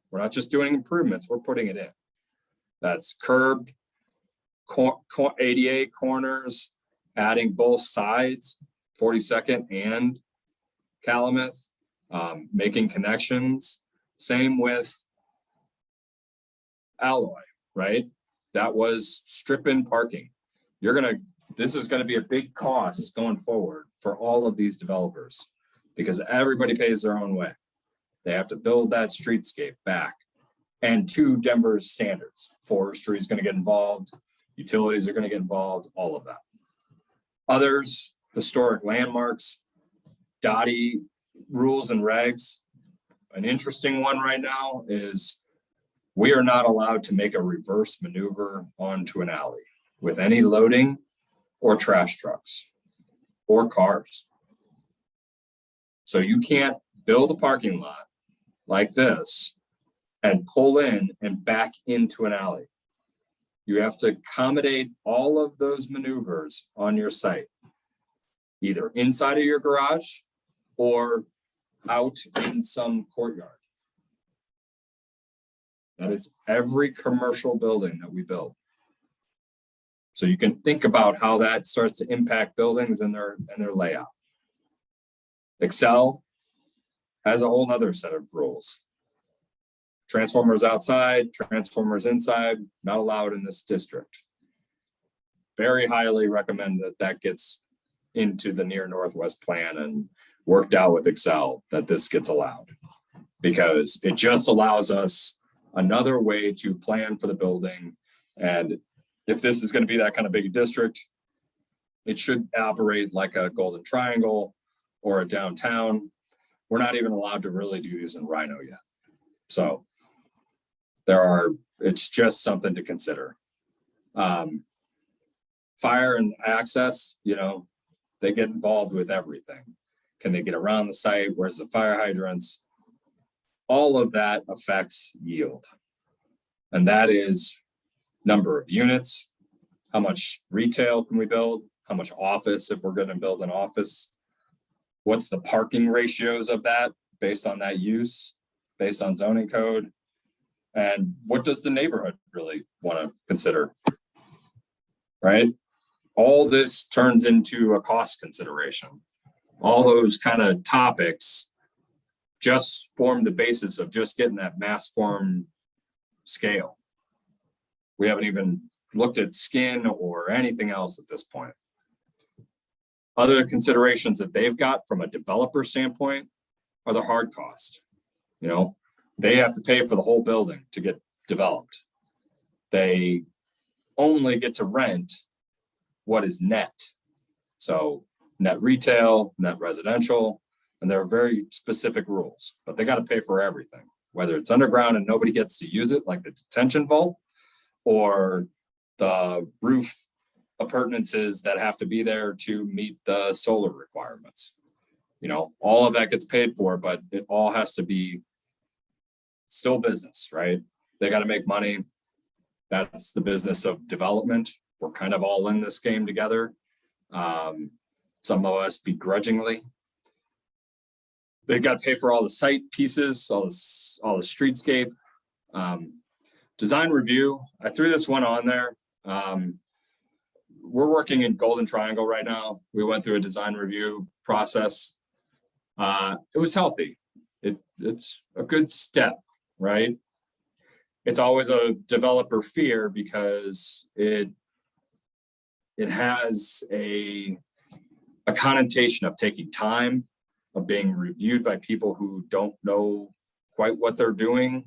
G: We're not just doing improvements, we're putting it in. That's curb, ADA corners, adding both sides, 42nd and Calumet, making connections. Same with Alloy, right? That was strip-in parking. This is gonna be a big cost going forward for all of these developers because everybody pays their own way. They have to build that streetscape back and to Denver's standards. Forestry is gonna get involved, utilities are gonna get involved, all of that. Others, historic landmarks, DOTI rules and regs. An interesting one right now is we are not allowed to make a reverse maneuver onto an alley with any loading or trash trucks or cars. So you can't build a parking lot like this and pull in and back into an alley. You have to accommodate all of those maneuvers on your site, either inside of your garage or out in some courtyard. That is every commercial building that we build. So you can think about how that starts to impact buildings and their layout. Excel has a whole nother set of rules. Transformers outside, transformers inside, not allowed in this district. Very highly recommend that that gets into the near Northwest plan and worked out with Excel that this gets allowed. Because it just allows us another way to plan for the building. And if this is going to be that kind of big district, it should operate like a golden triangle or a downtown. We're not even allowed to really do these in Rhino yet. So it's just something to consider. Fire and access, they get involved with everything. Can they get around the site? Where's the fire hydrants? All of that affects yield. And that is number of units, how much retail can we build, how much office if we're going to build an office, what's the parking ratios of that based on that use, based on zoning code, and what does the neighborhood really want to consider, right? All this turns into a cost consideration. All those kind of topics just form the basis of just getting that mass form scale. We haven't even looked at skin or anything else at this point. Other considerations that they've got from a developer standpoint are the hard cost. They have to pay for the whole building to get developed. They only get to rent what is net. So net retail, net residential, and there are very specific rules, but they got to pay for everything, whether it's underground and nobody gets to use it, like the detention vault, or the roof appurtenances that have to be there to meet the solar requirements. All of that gets paid for, but it all has to be still business, right? They got to make money. That's the business of development. We're kind of all in this game together. Some of us begrudgingly. They've got to pay for all the site pieces, all the streetscape. Design review, I threw this one on there. We're working in Golden Triangle right now. We went through a design review process. It was healthy. It's a good step, right? It's always a developer fear because it has a connotation of taking time, of being reviewed by people who don't know quite what they're doing.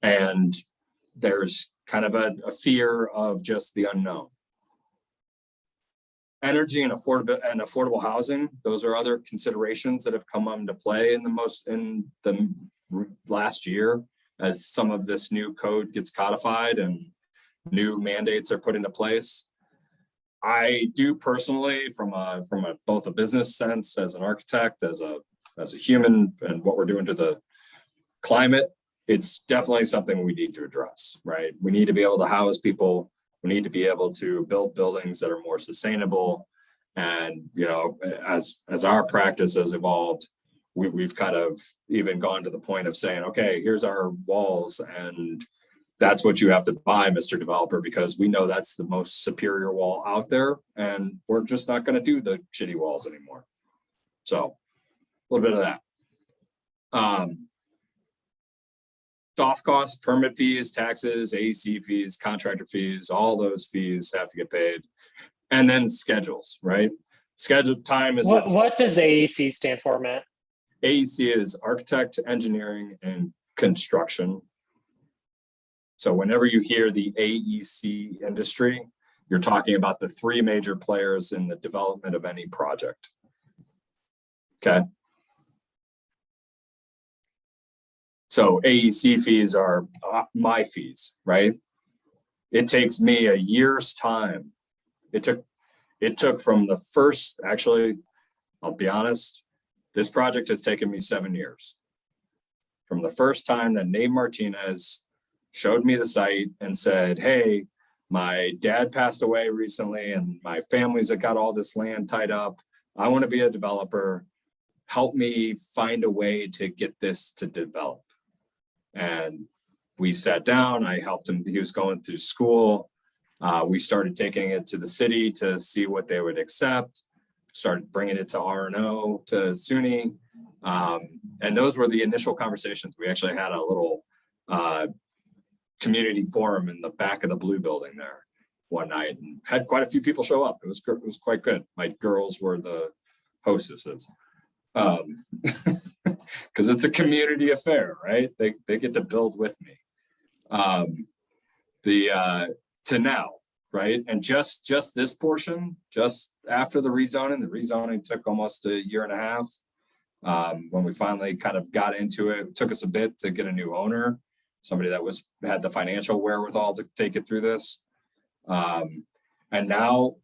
G: And there's kind of a fear of just the unknown. Energy and affordable housing, those are other considerations that have come into play in the last year as some of this new code gets codified and new mandates are put into place. I do personally, from both a business sense, as an architect, as a human, and what we're doing to the climate, it's definitely something we need to address, right? We need to be able to house people We need to be able to build buildings that are more sustainable. And, as our practice has evolved, we've kind of even gone to the point of saying, okay, here's our walls, and that's what you have to buy, Mr. Developer, because we know that's the most superior wall out there, and we're just not going to do the shitty walls anymore. So a little bit of that. Soft costs, permit fees, taxes, AEC fees, contractor fees, all those fees have to get paid. And then schedules, right? Scheduled time is.
A: What does AEC stand for, Matt?
G: AEC is architect, engineering, and construction. So whenever you hear the AEC industry, you're talking about the three major players in the development of any project. Okay. So AEC fees are my fees, right? It takes me a year's time. It took from the first, actually, I'll be honest, this project has taken me 7 years. From the first time that Nate Martinez showed me the site and said, hey, my dad passed away recently and my family's got all this land tied up. I want to be a developer. Help me find a way to get this to develop. And we sat down, I helped him, he was going through school. We started taking it to the city to see what they would accept, started bringing it to R&O, to SUNY. And those were the initial conversations. We actually had a little community forum in the back of the Blue Building there one night and had quite a few people show up. It was quite good. My girls were the hostesses. Because it's a community affair, right? They get to build with me. To now, right? And just this portion, just after the rezoning took almost a year and a half. When we finally kind of got into it, it took us a bit to get a new owner, somebody that had the financial wherewithal to take it through this. And now,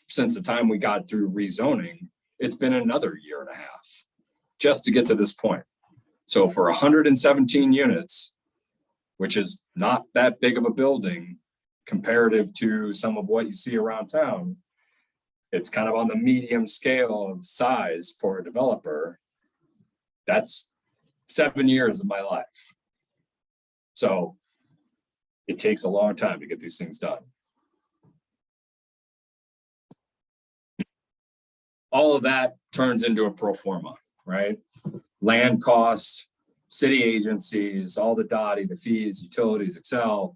G: since the time we got through rezoning, it's been another year and a half just to get to this point. So for 117 units, which is not that big of a building comparative to some of what you see around town, it's kind of on the medium scale of size for a developer. That's 7 years of my life. So it takes a long time to get these things done. All of that turns into a pro forma, right? Land costs, city agencies, all the dotty, the fees, utilities, Excel.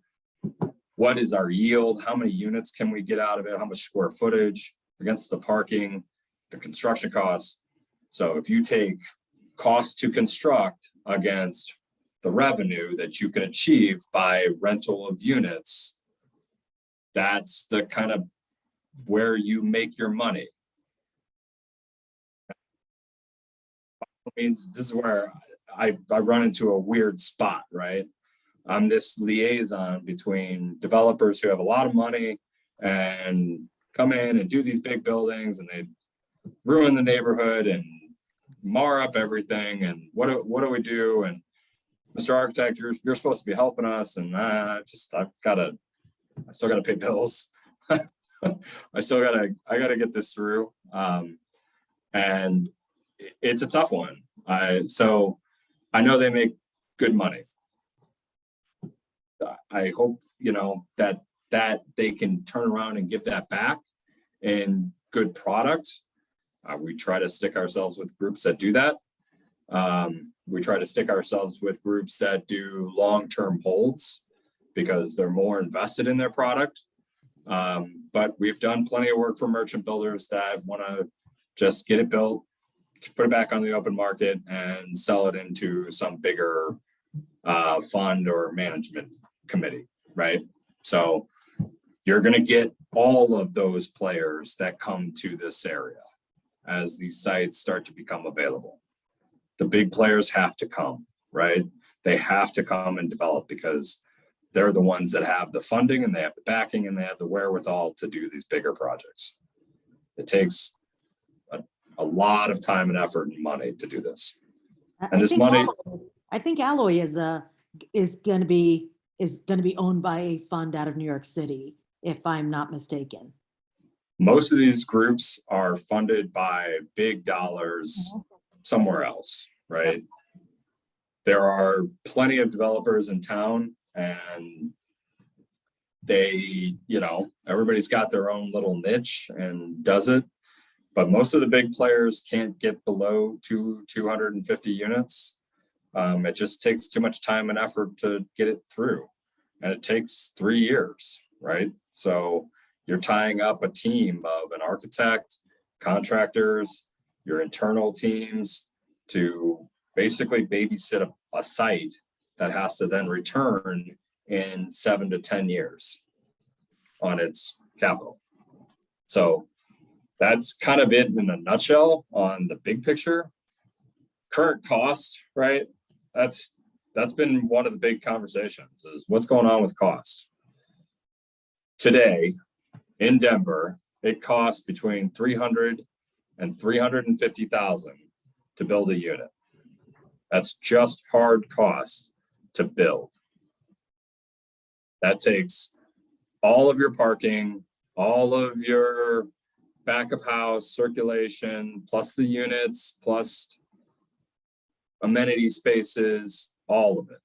G: What is our yield? How many units can we get out of it? How much square footage against the parking, the construction costs? So if you take cost to construct against the revenue that you can achieve by rental of units, that's the kind of where you make your money. Means this is where I run into a weird spot, right? I'm this liaison between developers who have a lot of money and come in and do these big buildings and they ruin the neighborhood and mar up everything. And what do we do? And Mr. Architect, you're supposed to be helping us, and I still gotta pay bills. I gotta get this through. And it's a tough one. So I know they make good money. I hope, that they can turn around and give that back in good product. We try to stick ourselves with groups that do that. We try to stick ourselves with groups that do long-term holds because they're more invested in their product. But we've done plenty of work for merchant builders that want to just get it built, to put it back on the open market and sell it into some bigger fund or management committee, right? So you're going to get all of those players that come to this area as these sites start to become available. The big players have to come, right? They have to come and develop because they're the ones that have the funding and they have the backing and they have the wherewithal to do these bigger projects. It takes a lot of time and effort and money to do this. And this money,
B: I think Alloy is going to be owned by a fund out of New York City. if I'm not mistaken.
G: Most of these groups are funded by big dollars somewhere else, right? There are plenty of developers in town, and they, everybody's got their own little niche and does it. But most of the big players can't get below 250 units. It just takes too much time and effort to get it through. And it takes 3 years, right? So you're tying up a team of an architect, contractors, your internal teams to basically babysit a site that has to then return in 7 to 10 years on its capital. So that's kind of it in a nutshell on the big picture. Current cost, right? That's been one of the big conversations, is what's going on with cost. Today in Denver, it costs between $300,000 and $350,000 to build a unit. That's just hard cost to build. That takes all of your parking, all of your back of house circulation, plus the units, plus amenity spaces, all of it,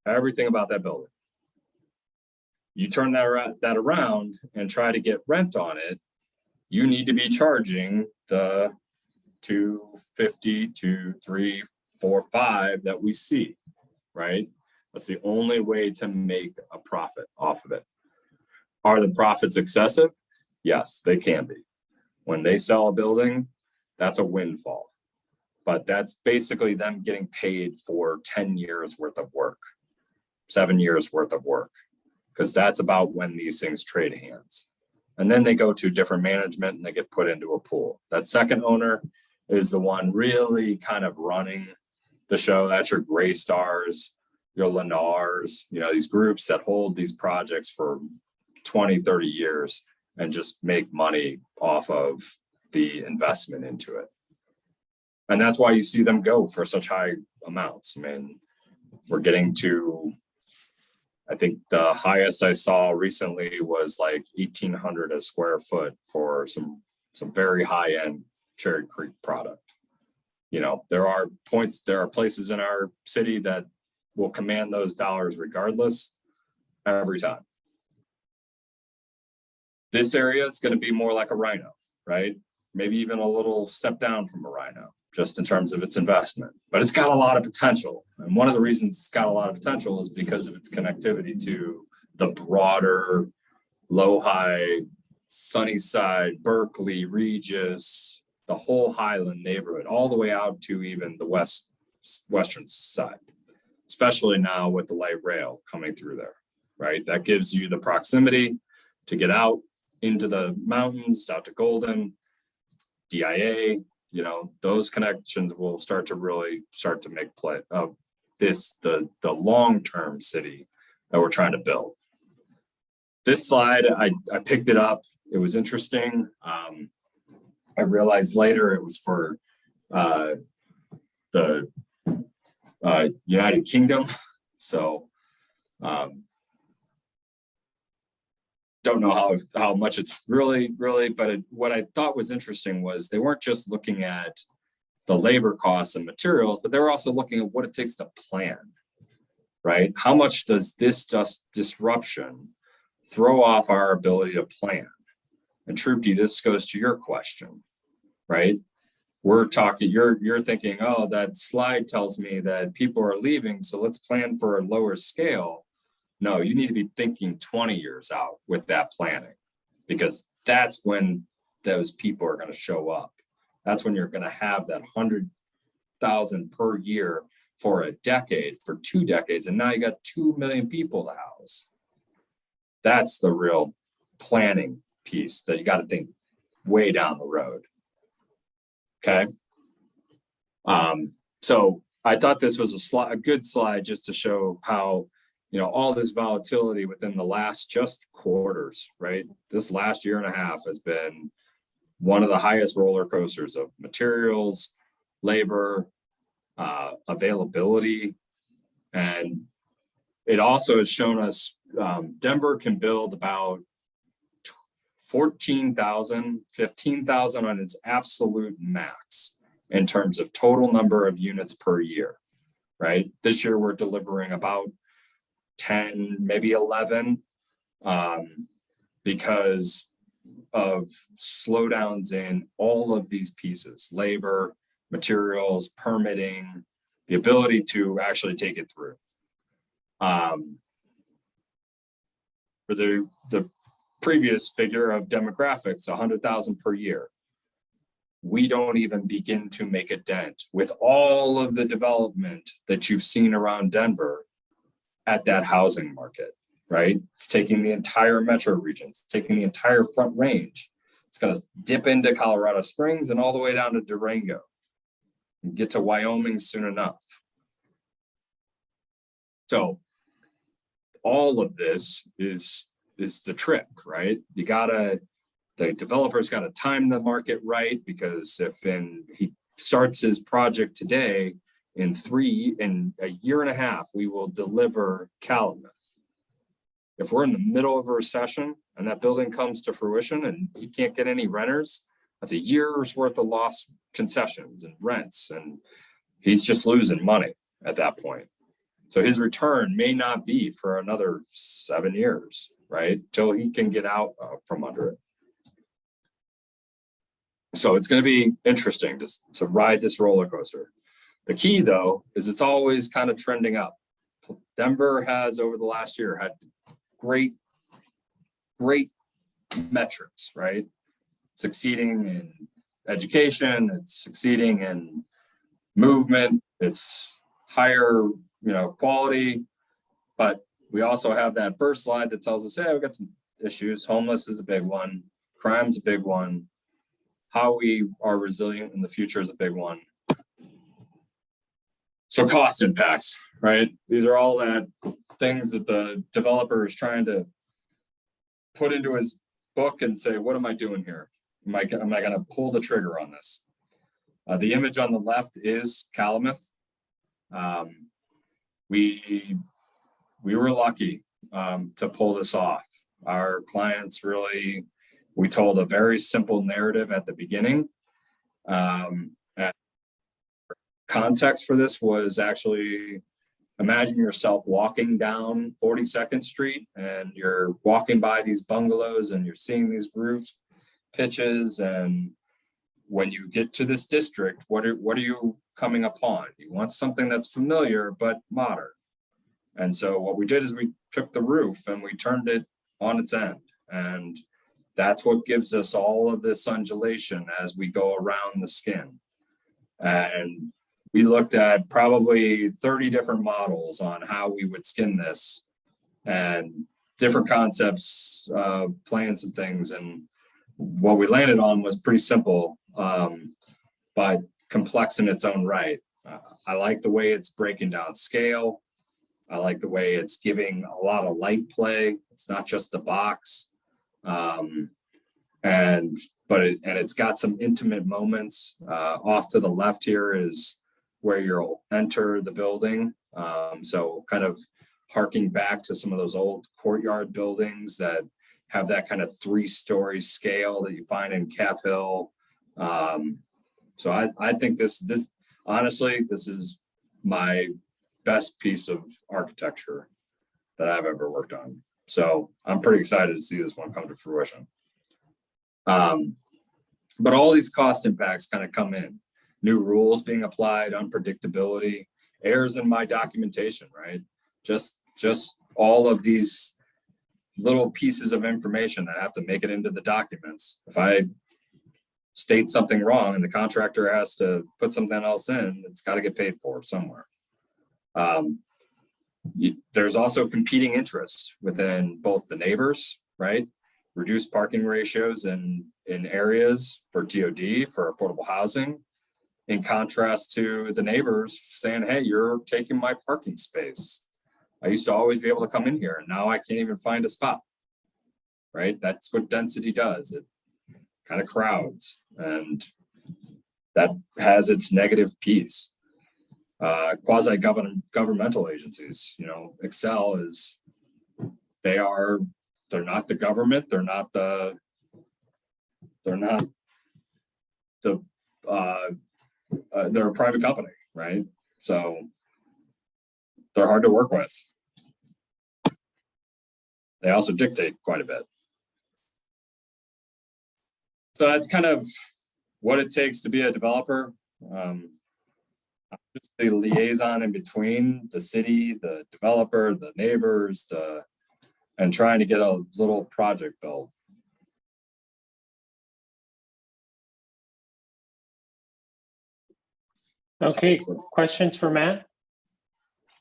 G: everything about that building. You turn that around and try to get rent on it, you need to be charging the 250 to 3, 4, 5 that we see, right? That's the only way to make a profit off of it. Are the profits excessive? Yes, they can be. When they sell a building, that's a windfall. But that's basically them getting paid for 10 years worth of work, 7 years worth of work, because that's about when these things trade hands. And then they go to different management and they get put into a pool. That second owner is the one really kind of running the show. That's your Gray Stars, your Lennars, these groups that hold these projects for 20, 30 years and just make money off of the investment into it. And that's why you see them go for such high amounts. I mean, we're getting to, I think the highest I saw recently was like 1,800 a square foot for some very high end Cherry Creek product. There are places in our city that will command those dollars regardless, every time. This area is going to be more like a Rhino, right? Maybe even a little step down from a Rhino, just in terms of its investment. But it's got a lot of potential. And one of the reasons it's got a lot of potential is because of its connectivity to the broader Low-High, Sunnyside, Berkeley, Regis, the whole Highland neighborhood, all the way out to even the western side, especially now with the light rail coming through there, right? That gives you the proximity to get out into the mountains, out to Golden, DIA, those connections will start to make play of this, the long-term city that we're trying to build. This slide, I picked it up. It was interesting. I realized later it was for the United Kingdom. So don't know how much it's really, but what I thought was interesting was they weren't just looking at the labor costs and materials, but they were also looking at what it takes to plan, right? How much does this disruption throw off our ability to plan? And Trupti, this goes to your question, right? We're talking, you're thinking, oh, that slide tells me that people are leaving, so let's plan for a lower scale. No, you need to be thinking 20 years out with that planning, because that's when those people are going to show up. That's when you're going to have that 100,000 per year for a decade, for 2 decades, and now you got 2 million people to house. That's the real planning piece that you got to think way down the road. Okay. So I thought this was a good slide just to show how, all this volatility within the last just quarters, right? This last year and a half has been one of the highest roller coasters of materials, labor, availability. And it also has shown us Denver can build about 14,000, 15,000 on its absolute max in terms of total number of units per year, right? This year we're delivering about 10, maybe 11, because of slowdowns in all of these pieces: labor, materials, permitting, the ability to actually take it through. For the previous figure of demographics, 100,000 per year, we don't even begin to make a dent with all of the development that you've seen around Denver at that housing market, right? It's taking the entire metro region, it's taking the entire Front Range. It's going to dip into Colorado Springs and all the way down to Durango and get to Wyoming soon enough. So all of this is the trick, right? The developer's got to time the market right, because if he starts his project today, in a year and a half, we will deliver Calumet. If we're in the middle of a recession and that building comes to fruition and he can't get any renters, that's a year's worth of lost concessions and rents, and he's just losing money at that point. So his return may not be for another 7 years, right? Till he can get out from under it. So it's going to be interesting to ride this roller coaster. The key, though, is it's always kind of trending up. Denver has, over the last year, had great metrics, right? Succeeding in education, it's succeeding in movement, it's higher, quality. But we also have that first slide that tells us, hey, we've got some issues. Homeless is a big one. Crime's a big one. How we are resilient in the future is a big one. So cost impacts, right? These are all that things that the developer is trying to put into his book and say, what am I doing here? Am I going to pull the trigger on this? The image on the left is Calumet. We were lucky to pull this off. Our clients really, we told a very simple narrative at the beginning. Context for this was actually, imagine yourself walking down 42nd Street and you're walking by these bungalows and you're seeing these roof pitches. And when you get to this district, what are you coming upon? You want something that's familiar but modern. And so what we did is we took the roof and we turned it on its end. And that's what gives us all of this undulation as we go around the skin. And we looked at probably 30 different models on how we would skin this and different concepts of plans and things. And what we landed on was pretty simple, but complex in its own right. I like the way it's breaking down scale. I like the way it's giving a lot of light play. It's not just a box. And it's got some intimate moments. Off to the left here is where you'll enter the building. So kind of harking back to some of those old courtyard buildings that have that kind of 3-story scale that you find in Cap Hill. So I think this honestly, this is my best piece of architecture that I've ever worked on. So I'm pretty excited to see this one come to fruition. But all these cost impacts kind of come in. New rules being applied, unpredictability, errors in my documentation, right? Just all of these little pieces of information that have to make it into the documents. If I state something wrong and the contractor has to put something else in, it's got to get paid for somewhere. There's also competing interests within both the neighbors, right? Reduced parking ratios in areas for TOD, for affordable housing, in contrast to the neighbors saying, hey, you're taking my parking space. I used to always be able to come in here and now I can't even find a spot, right? That's what density does. It kind of crowds, and that has its negative piece. Quasi-governmental agencies, Excel is, they're not the government, they're not the They're not they're a private company, right? So they're hard to work with. They also dictate quite a bit. So that's kind of what it takes to be a developer. Just the liaison in between the city, the developer, the neighbors, and trying to get a little project built.
A: Okay, questions for Matt?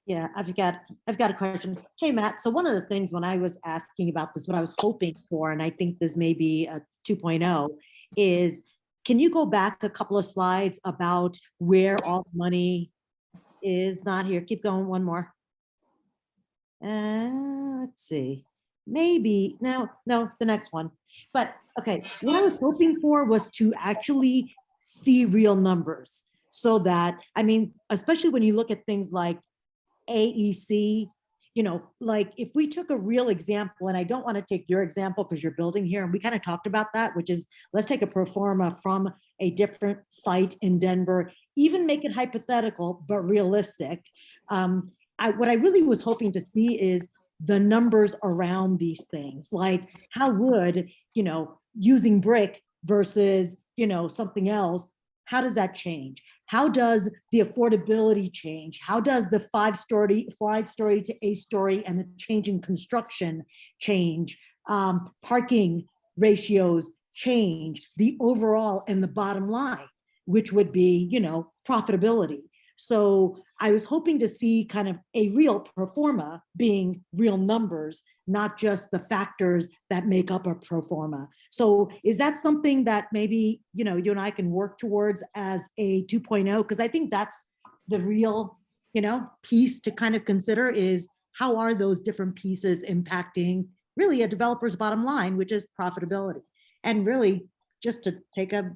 B: Yeah, I've got a question. Hey, Matt, so one of the things when I was asking about this, what I was hoping for, and I think this may be a 2.0, is can you go back a couple of slides about where all the money is? Not here, keep going, one more. Let's see, maybe, no, the next one. But, okay, what I was hoping for was to actually see real numbers so that, I mean, especially when you look at things like AEC, you know, like if we took a real example, and I don't want to take your example because you're building here, and we kind of talked about that, which is let's take a pro forma from a different site in Denver, even make it hypothetical, but realistic. What I really was hoping to see is the numbers around these things, like how would, you know, using brick versus, you know, something else, how does that change? How does the affordability change? How does the five-story to 8-story and the change in construction change? Parking ratios change, the overall and the bottom line, which would be, you know, profitability. So I was hoping to see kind of a real pro forma being real numbers, not just the factors that make up a pro forma. So is that something that maybe, you know, you and I can work towards as a 2.0? Because I think that's the real, you know, piece to kind of consider is how are those different pieces impacting really a developer's bottom line, which is profitability. And really just to take a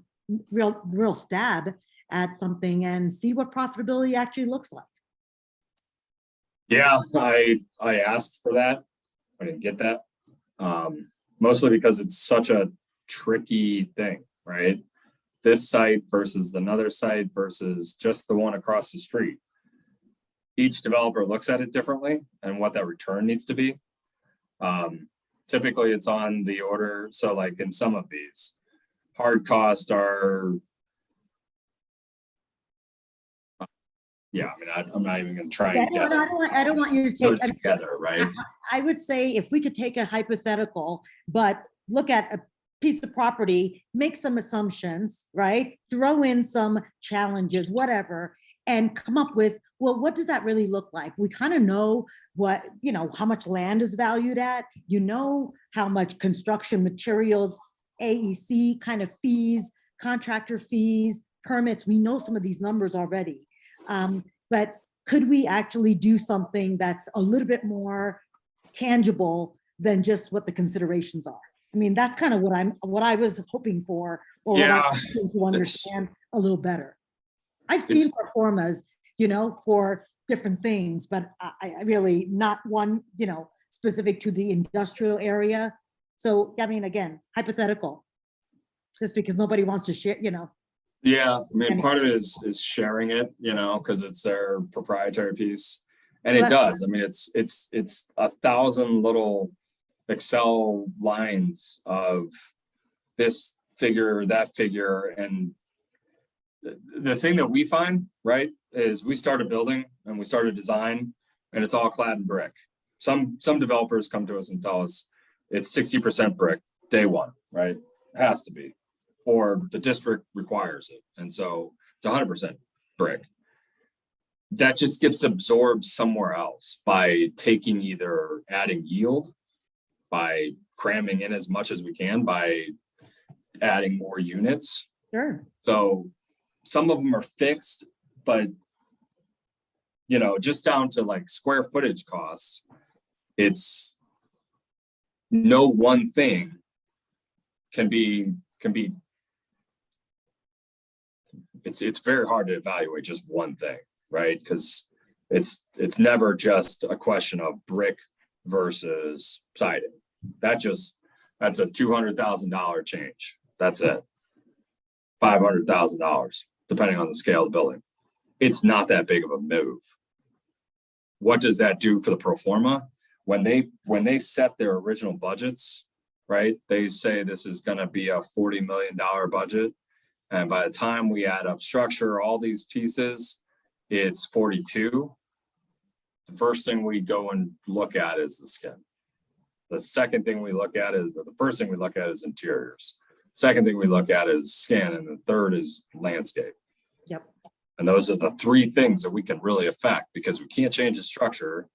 B: real stab at something and see what profitability actually looks like.
G: Yeah, I asked for that. I didn't get that. Mostly because it's such a tricky thing, right? This site versus another site versus just the one across the street. Each developer looks at it differently and what that return needs to be. Typically it's on the order. So like in some of these, hard costs are, yeah, I mean, I'm not even going to try and guess.
B: I don't want you to take
G: those together, right?
B: I would say if we could take a hypothetical, but look at a piece of property, make some assumptions, right? Throw in some challenges, whatever, and come up with, well, what does that really look like? We kind of know what, you know, how much land is valued at, you know, how much construction materials, AEC kind of fees, contractor fees, permits, we know some of these numbers already. But could we actually do something that's a little bit more tangible than just what the considerations are? I mean, that's kind of what I was hoping for, or what I was hoping to understand a little better. I've seen performas, you know, for different things, but I really not one, you know, specific to the industrial area. So, I mean, again, hypothetical, just because nobody wants to share, you know.
G: Yeah, I mean, part of it is sharing it, you know, because it's their proprietary piece, and it does. I mean, it's 1,000 little Excel lines of this figure, that figure, and the thing that we find, right, is we start a building and we start a design, and it's all clad in brick. Some developers come to us and tell us it's 60% brick day one, right? It has to be. Or the district requires it. And so it's 100% brick. That just gets absorbed somewhere else by taking either adding yield, by cramming in as much as we can, by adding more units.
B: Sure.
G: So some of them are fixed, but, you know, just down to like square footage costs, it's no one thing can be it's very hard to evaluate just one thing, right? Because it's never just a question of brick versus siding. That's a $200,000 change. That's it. $500,000, depending on the scale of the building. It's not that big of a move. What does that do for the pro forma? When they set their original budgets, right? They say this is going to be a $40 million budget. And by the time we add up structure, all these pieces, it's 42. The first thing we go and look at is the skin. The second thing we look at is, or the first thing we look at is interiors. Second thing we look at is skin, and the third is landscape.
B: Yep.
G: And those are the three things that we can really affect, because we can't change the structure,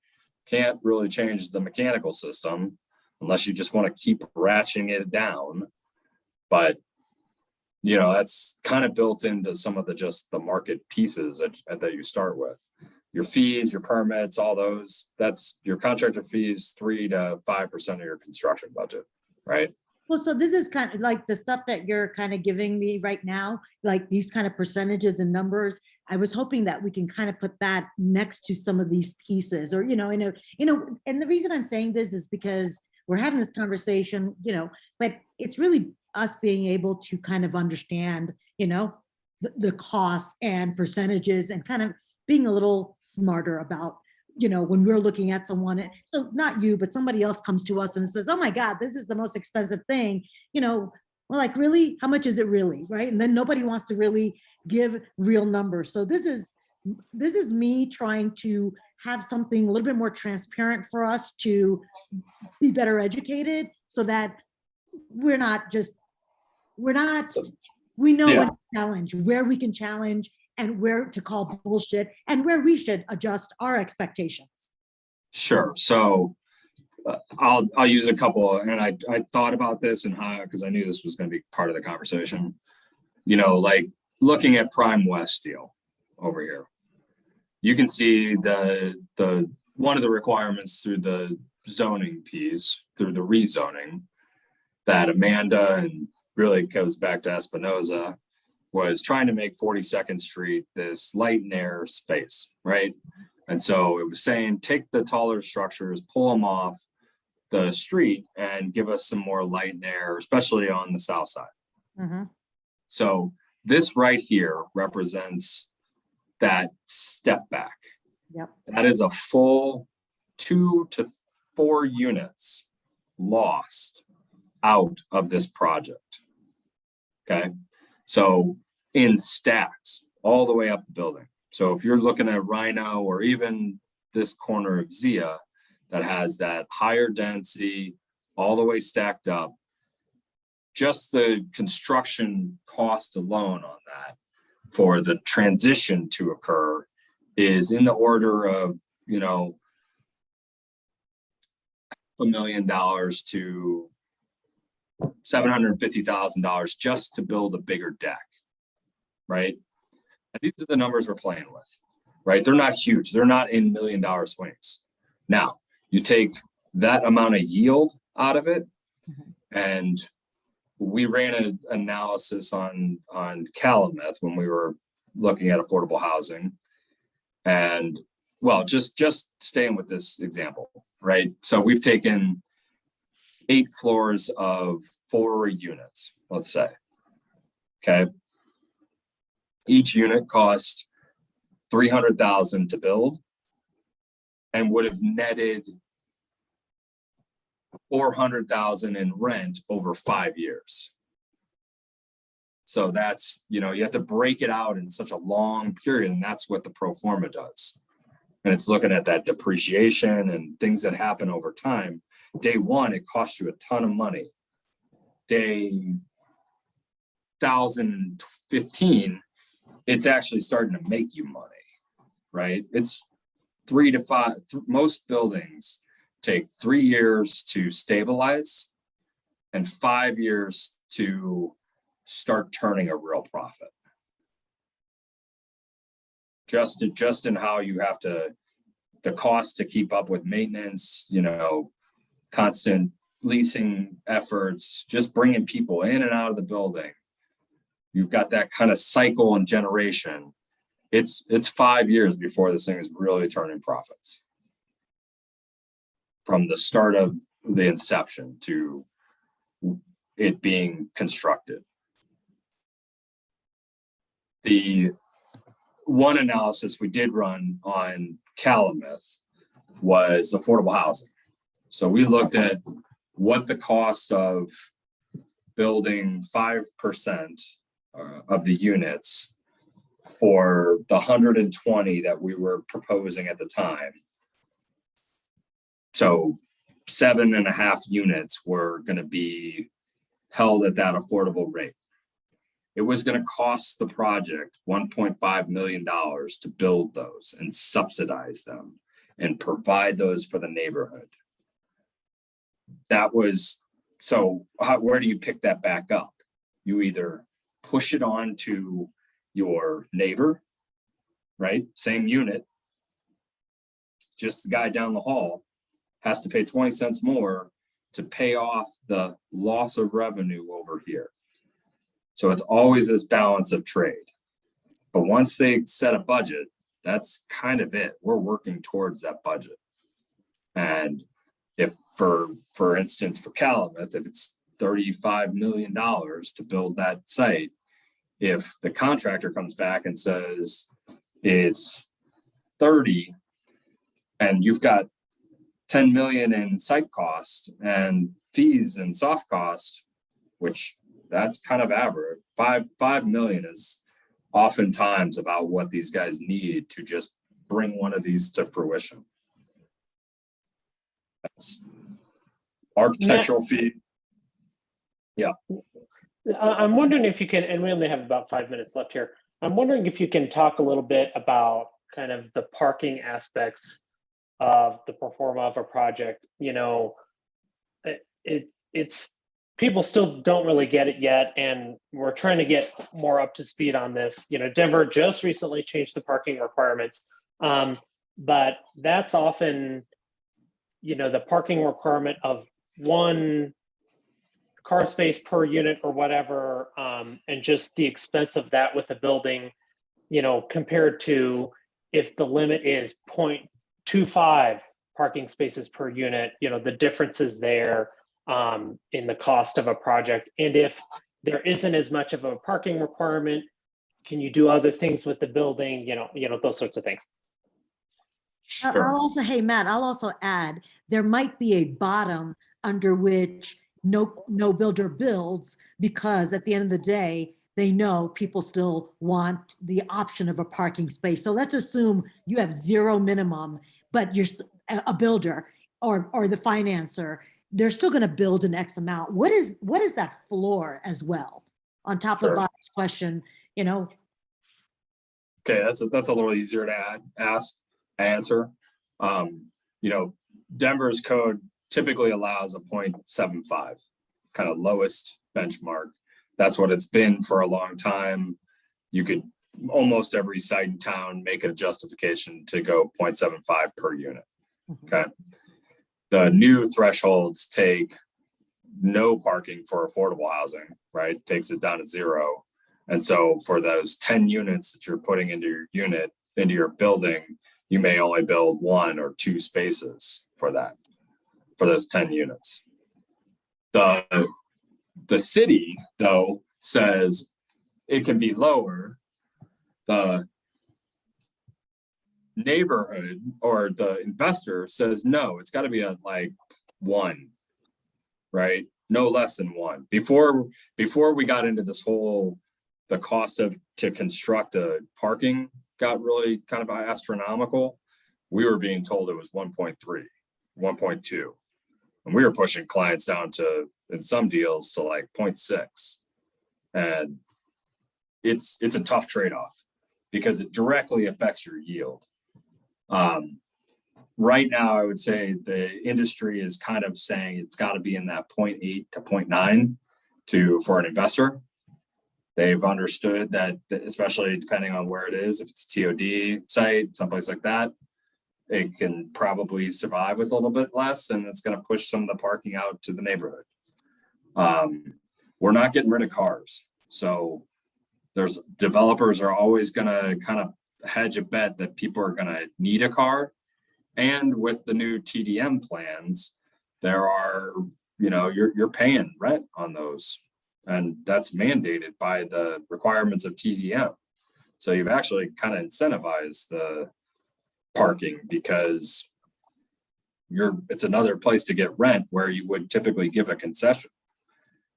G: can't really change the mechanical system unless you just want to keep ratcheting it down. But, you know, that's kind of built into some of the market pieces that you start with. Your fees, your permits, all those, that's your contractor fees, 3 to 5% of your construction budget, right?
B: Well, so this is kind of like the stuff that you're kind of giving me right now, like these kind of percentages and numbers. I was hoping that we can kind of put that next to some of these pieces, or, and the reason I'm saying this is because we're having this conversation, but it's really us being able to kind of understand, the costs and percentages, and kind of being a little smarter about, when we're looking at someone, so not you, but somebody else comes to us and says, oh my God, this is the most expensive thing, we're like, really? How much is it really? Right? And then nobody wants to really give real numbers. So this is me trying to have something a little bit more transparent for us to be better educated, so that we know when to challenge, where we can challenge, and where to call bullshit, and where we should adjust our expectations.
G: Sure. So I'll use a couple, and I thought about this and how, because I knew this was going to be part of the conversation. Like looking at Prime West Steel over here, you can see the one of the requirements through the zoning piece, through the rezoning, that Amanda, and really goes back to Espinoza, was trying to make 42nd Street this light and air space, right? And so it was saying, take the taller structures, pull them off the street, and give us some more light and air, especially on the south side.
B: Mm-hmm.
G: So this right here represents that step back.
B: Yep.
G: That is a full 2 to 4 units lost out of this project. Okay. So in stacks all the way up the building. So if you're looking at Rhino, or even this corner of Zia that has that higher density all the way stacked up, just the construction cost alone on that for the transition to occur is in the order of, $1 million to $750,000 just to build a bigger deck, right? And these are the numbers we're playing with, right? They're not huge. They're not in $1 million swings. Now, you take that amount of yield out of it, and we ran an analysis on Calumet when we were looking at affordable housing. And well, just staying with this example, right? So we've taken 8 floors of 4 units, let's say. Okay. Each unit cost $300,000 to build, and would have netted $400,000 in rent over 5 years. So that's, you have to break it out in such a long period, and that's what the pro forma does. And it's looking at that depreciation and things that happen over time. Day one, it costs you a ton of money. Day 1,015, it's actually starting to make you money, right? It's 3 to 5. Most buildings take 3 years to stabilize and 5 years to start turning a real profit. Just in how you have to, the cost to keep up with maintenance, constant leasing efforts, just bringing people in and out of the building. You've got that kind of cycle and generation. It's 5 years before this thing is really turning profits. From the start of the inception to it being constructed. The one analysis we did run on Calumet was affordable housing. So we looked at what the cost of building 5% of the units for the 120 that we were proposing at the time. So 7.5 units were going to be held at that affordable rate. It was going to cost the project $1.5 million to build those and subsidize them and provide those for the neighborhood. That was, so where do you pick that back up? You either push it on to your neighbor, right? Same unit, just the guy down the hall has to pay 20 cents more to pay off the loss of revenue over here. So it's always this balance of trade. But once they set a budget, that's kind of it. We're working towards that budget. And if for instance, for Calumet, if it's $35 million to build that site, if the contractor comes back and says it's 30 and you've got 10 million in site cost and fees and soft cost, which that's kind of average. 5 million is oftentimes about what these guys need to just bring one of these to fruition. That's architectural fee. Yeah.
A: I'm wondering if you can, and we only have about 5 minutes left here. I'm wondering if you can talk a little bit about kind of the parking aspects of the pro forma of a project. You know, it's people still don't really get it yet, and we're trying to get more up to speed on this. You know, Denver just recently changed the parking requirements, but that's often, you know, the parking requirement of one car space per unit or whatever, and just the expense of that with a building, you know, compared to if the limit is 0.25 parking spaces per unit, you know, the differences there in the cost of a project. And if there isn't as much of a parking requirement, can you do other things with the building, you know, those sorts of things.
G: Sure.
B: I'll also, hey, Matt, I'll also add, there might be a bottom under which no builder builds, because at the end of the day, they know people still want the option of a parking space. So let's assume you have zero minimum, but you're a builder or the financer, they're still going to build an X amount. What is that floor as well? On top of Bob's question, you know.
G: Okay, that's a little easier to answer. You know, Denver's code typically allows a 0.75, kind of lowest benchmark. That's what it's been for a long time. You could almost every site in town make a justification to go 0.75 per unit. Okay. The new thresholds take no parking for affordable housing, right? Takes it down to 0. And so for those 10 units that you're putting into your unit, into your building, you may only build 1 or 2 spaces for that, for those 10 units. The city, though, says it can be lower. The neighborhood or the investor says, no, it's got to be at like 1, right? No less than 1. Before we got into this whole, the cost to construct a parking got really kind of astronomical. We were being told it was 1.3, 1.2. And we were pushing clients down to, in some deals, to like 0.6. And it's a tough trade-off because it directly affects your yield. Right now, I would say the industry is kind of saying it's got to be in that 0.8 to 0.9 for an investor. They've understood that, especially depending on where it is, if it's a TOD site, someplace like that, it can probably survive with a little bit less, and it's going to push some of the parking out to the neighborhood. We're not getting rid of cars. So developers are always going to kind of hedge a bet that people are going to need a car. And with the new TDM plans, there are, you know, you're paying rent on those. And that's mandated by the requirements of TDM. So you've actually kind of incentivized the parking because it's another place to get rent where you would typically give a concession.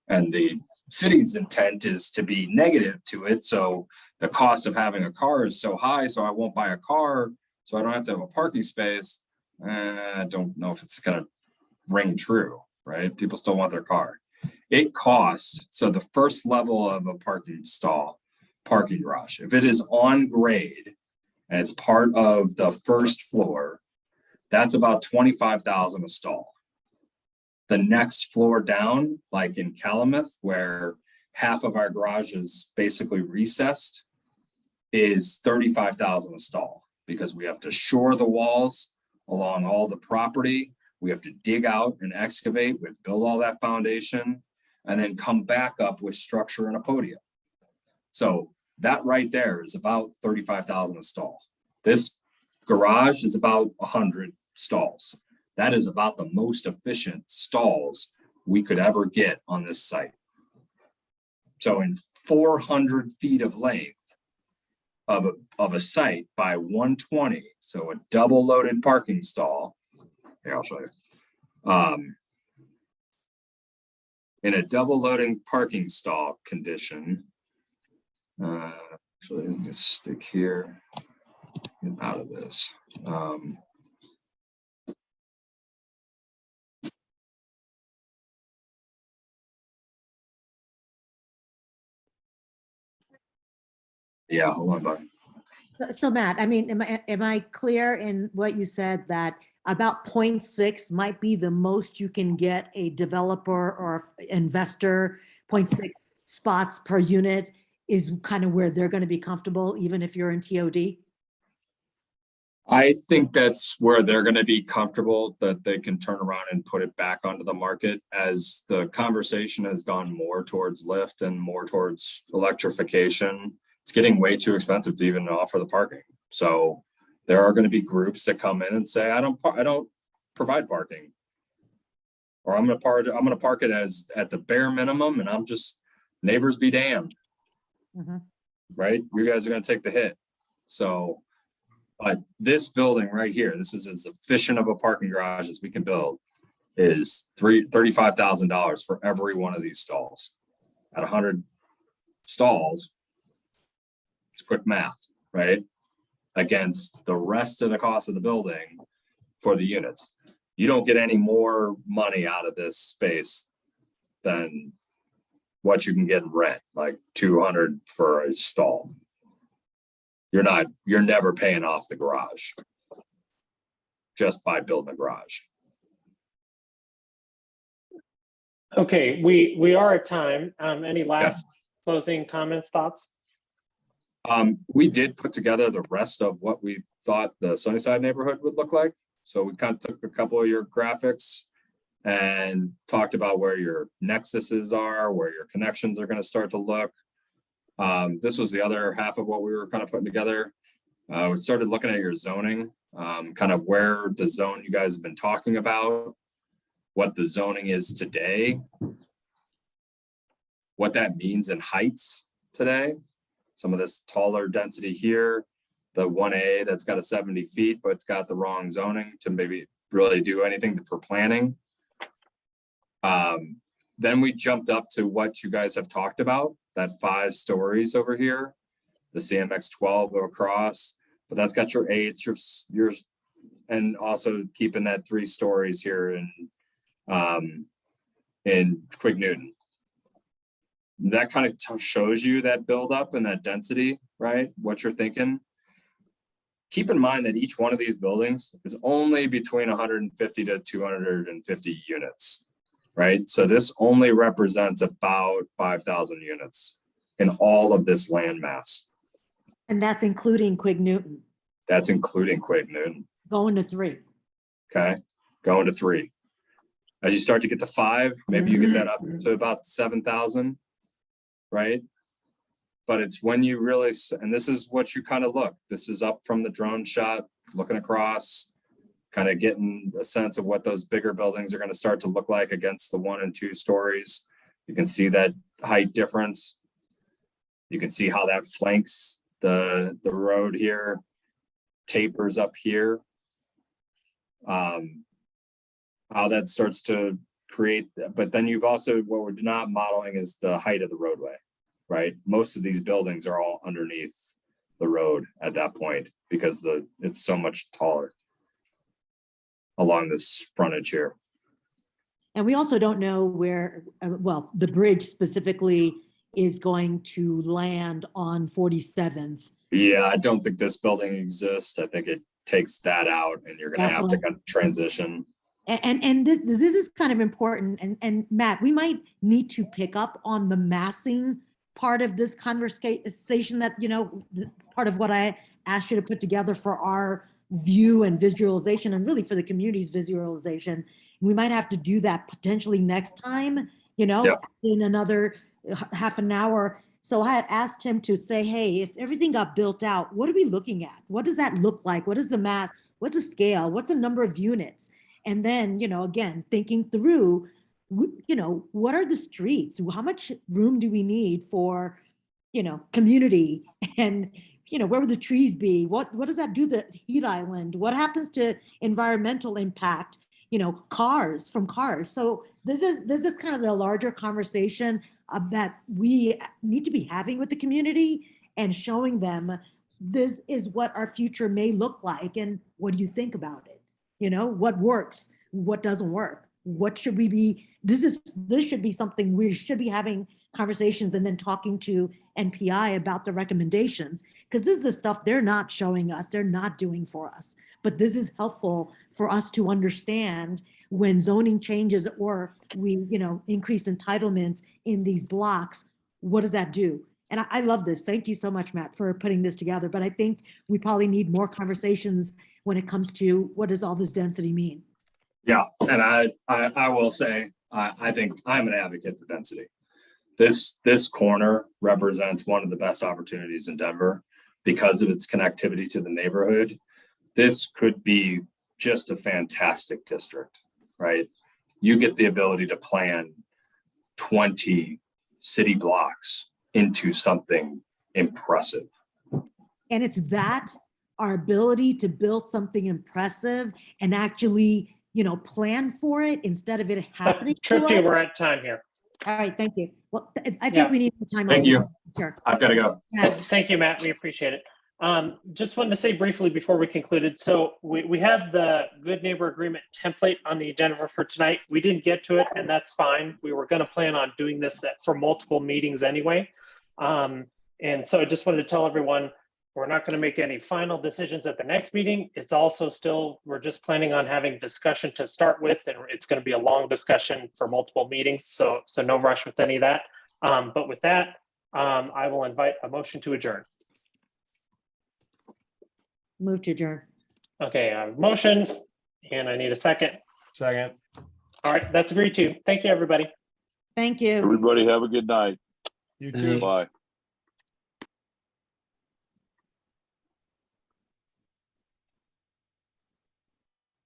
G: And the city's intent is to be negative to it. So the cost of having a car is so high, so I won't buy a car, so I don't have to have a parking space. I don't know if it's gonna ring true, right? People still want their car. It costs, so the first level of a parking stall, parking garage, if it is on grade and it's part of the first floor, that's about 25,000 a stall. The next floor down, like in Calumet, where half of our garage is basically recessed, is 35,000 a stall because we have to shore the walls along all the property. We have to dig out and excavate, we have to build all that foundation and then come back up with structure and a podium. So that right there is about 35,000 a stall. This garage is about 100 stalls. That is about the most efficient stalls we could ever get on this site. So in 400 feet of length of a site by 120, so a double loaded parking stall. Here, I'll show you. In a double loading parking stall condition, actually, let me stick here, get out of this. Yeah, hold on, bud.
B: So Matt, I mean, am I clear in what you said that about 0.6 might be the most you can get a developer or investor, 0.6 spots per unit is kind of where they're going to be comfortable, even if you're in TOD?
G: I think that's where they're going to be comfortable, that they can turn around and put it back onto the market as the conversation has gone more towards lift and more towards electrification. It's getting way too expensive to even offer the parking. So there are going to be groups that come in and say, I don't provide parking, or I'm going to park it as at the bare minimum, and I'm just neighbors be damned.
B: Mhm.
G: Right? You guys are going to take the hit. So, but this building right here, this is as efficient of a parking garage as we can build, is $35,000 for every one of these stalls. At 100 stalls, it's quick math, right? Against the rest of the cost of the building for the units. You don't get any more money out of this space than what you can get in rent, like 200 for a stall. You're never paying off the garage just by building a garage.
A: Okay, we are at time. Any last closing comments, thoughts?
G: We did put together the rest of what we thought the Sunnyside neighborhood would look like. So we kind of took a couple of your graphics and talked about where your nexuses are, where your connections are going to start to look. This was the other half of what we were kind of putting together. We started looking at your zoning, kind of where the zone you guys have been talking about, what the zoning is today, what that means in heights today. Some of this taller density here, the 1A that's got a 70 feet, but it's got the wrong zoning to maybe really do anything for planning. Then we jumped up to what you guys have talked about, that 5 stories over here, the CMX 12 across, but that's got your 8s, yours, and also keeping that 3 stories here in Quick Newton. That kind of shows you that buildup and that density, right? What you're thinking. Keep in mind that each one of these buildings is only between 150 to 250 units, right? So this only represents about 5,000 units in all of this land mass.
B: And that's including Quig Newton,
G: That's including Quig Newton.
B: going to 3.
G: Okay, going to 3. As you start to get to 5, maybe you get that up to about 7,000, right? But it's when you really, and this is what you kind of look. This is up from the drone shot, looking across, kind of getting a sense of what those bigger buildings are going to start to look like against the 1 and 2 stories. You can see that height difference. You can see how that flanks The road here tapers up here. How that starts to create, but then you've also, what we're not modeling is the height of the roadway, right? Most of these buildings are all underneath the road at that point because it's so much taller along this frontage here.
B: And we also don't know where, well, the bridge specifically is going to land on 47th.
G: Yeah, I don't think this building exists. I think it takes that out and you're gonna
B: That's
G: have to
B: what-
G: kind of transition.
B: And this is kind of important. And Matt, we might need to pick up on the massing part of this conversation that, part of what I asked you to put together for our view and visualization and really for the community's visualization. We might have to do that potentially next time,
G: Yeah.
B: in another half an hour. So I had asked him to say, hey, if everything got built out, what are we looking at? What does that look like? What is the mass? What's the scale? What's the number of units? And then, again, thinking through, what are the streets? How much room do we need for, community? And, where would the trees be? What does that do to heat island? What happens to environmental impact? Cars. So this is kind of the larger conversation that we need to be having with the community and showing them this is what our future may look like. And what do you think about it? What works, what doesn't work? What should we be? This should be something we should be having conversations and then talking to NPI about the recommendations, because this is the stuff they're not showing us, they're not doing for us. But this is helpful for us to understand when zoning changes or we, increase entitlements in these blocks, what does that do? And I love this. Thank you so much, Matt, for putting this together. But I think we probably need more conversations when it comes to what does all this density mean?
G: Yeah, and I will say, I think I'm an advocate for density. This corner represents one of the best opportunities in Denver because of its connectivity to the neighborhood. This could be just a fantastic district, right? You get the ability to plan 20 city blocks into something impressive.
B: And it's that, our ability to build something impressive and actually, plan for it instead of it happening. to
A: Tripty,
B: us.
A: we're at time here.
B: All right, thank you. Well, I think
A: Yeah.
B: we need more time.
G: Thank
B: on
G: you.
B: this. Sure.
G: I've got to go.
B: Yeah.
A: Thank you, Matt. We appreciate it. Just wanted to say briefly before we concluded. So we had the Good Neighbor Agreement template on the agenda for tonight. We didn't get to it, and that's fine. We were going to plan on doing this for multiple meetings anyway. And so I just wanted to tell everyone, we're not going to make any final decisions at the next meeting. It's also still, we're just planning on having discussion to start with, and it's going to be a long discussion for multiple meetings. So no rush with any of that. But with that, I will invite a motion to adjourn.
B: Move to adjourn.
A: Okay, I have a motion and I need a second.
C: Second.
A: All right, that's agreed to. Thank you, everybody.
B: Thank you.
H: Everybody have a good night.
C: You
F: Thank
C: too.
F: you.
H: Bye.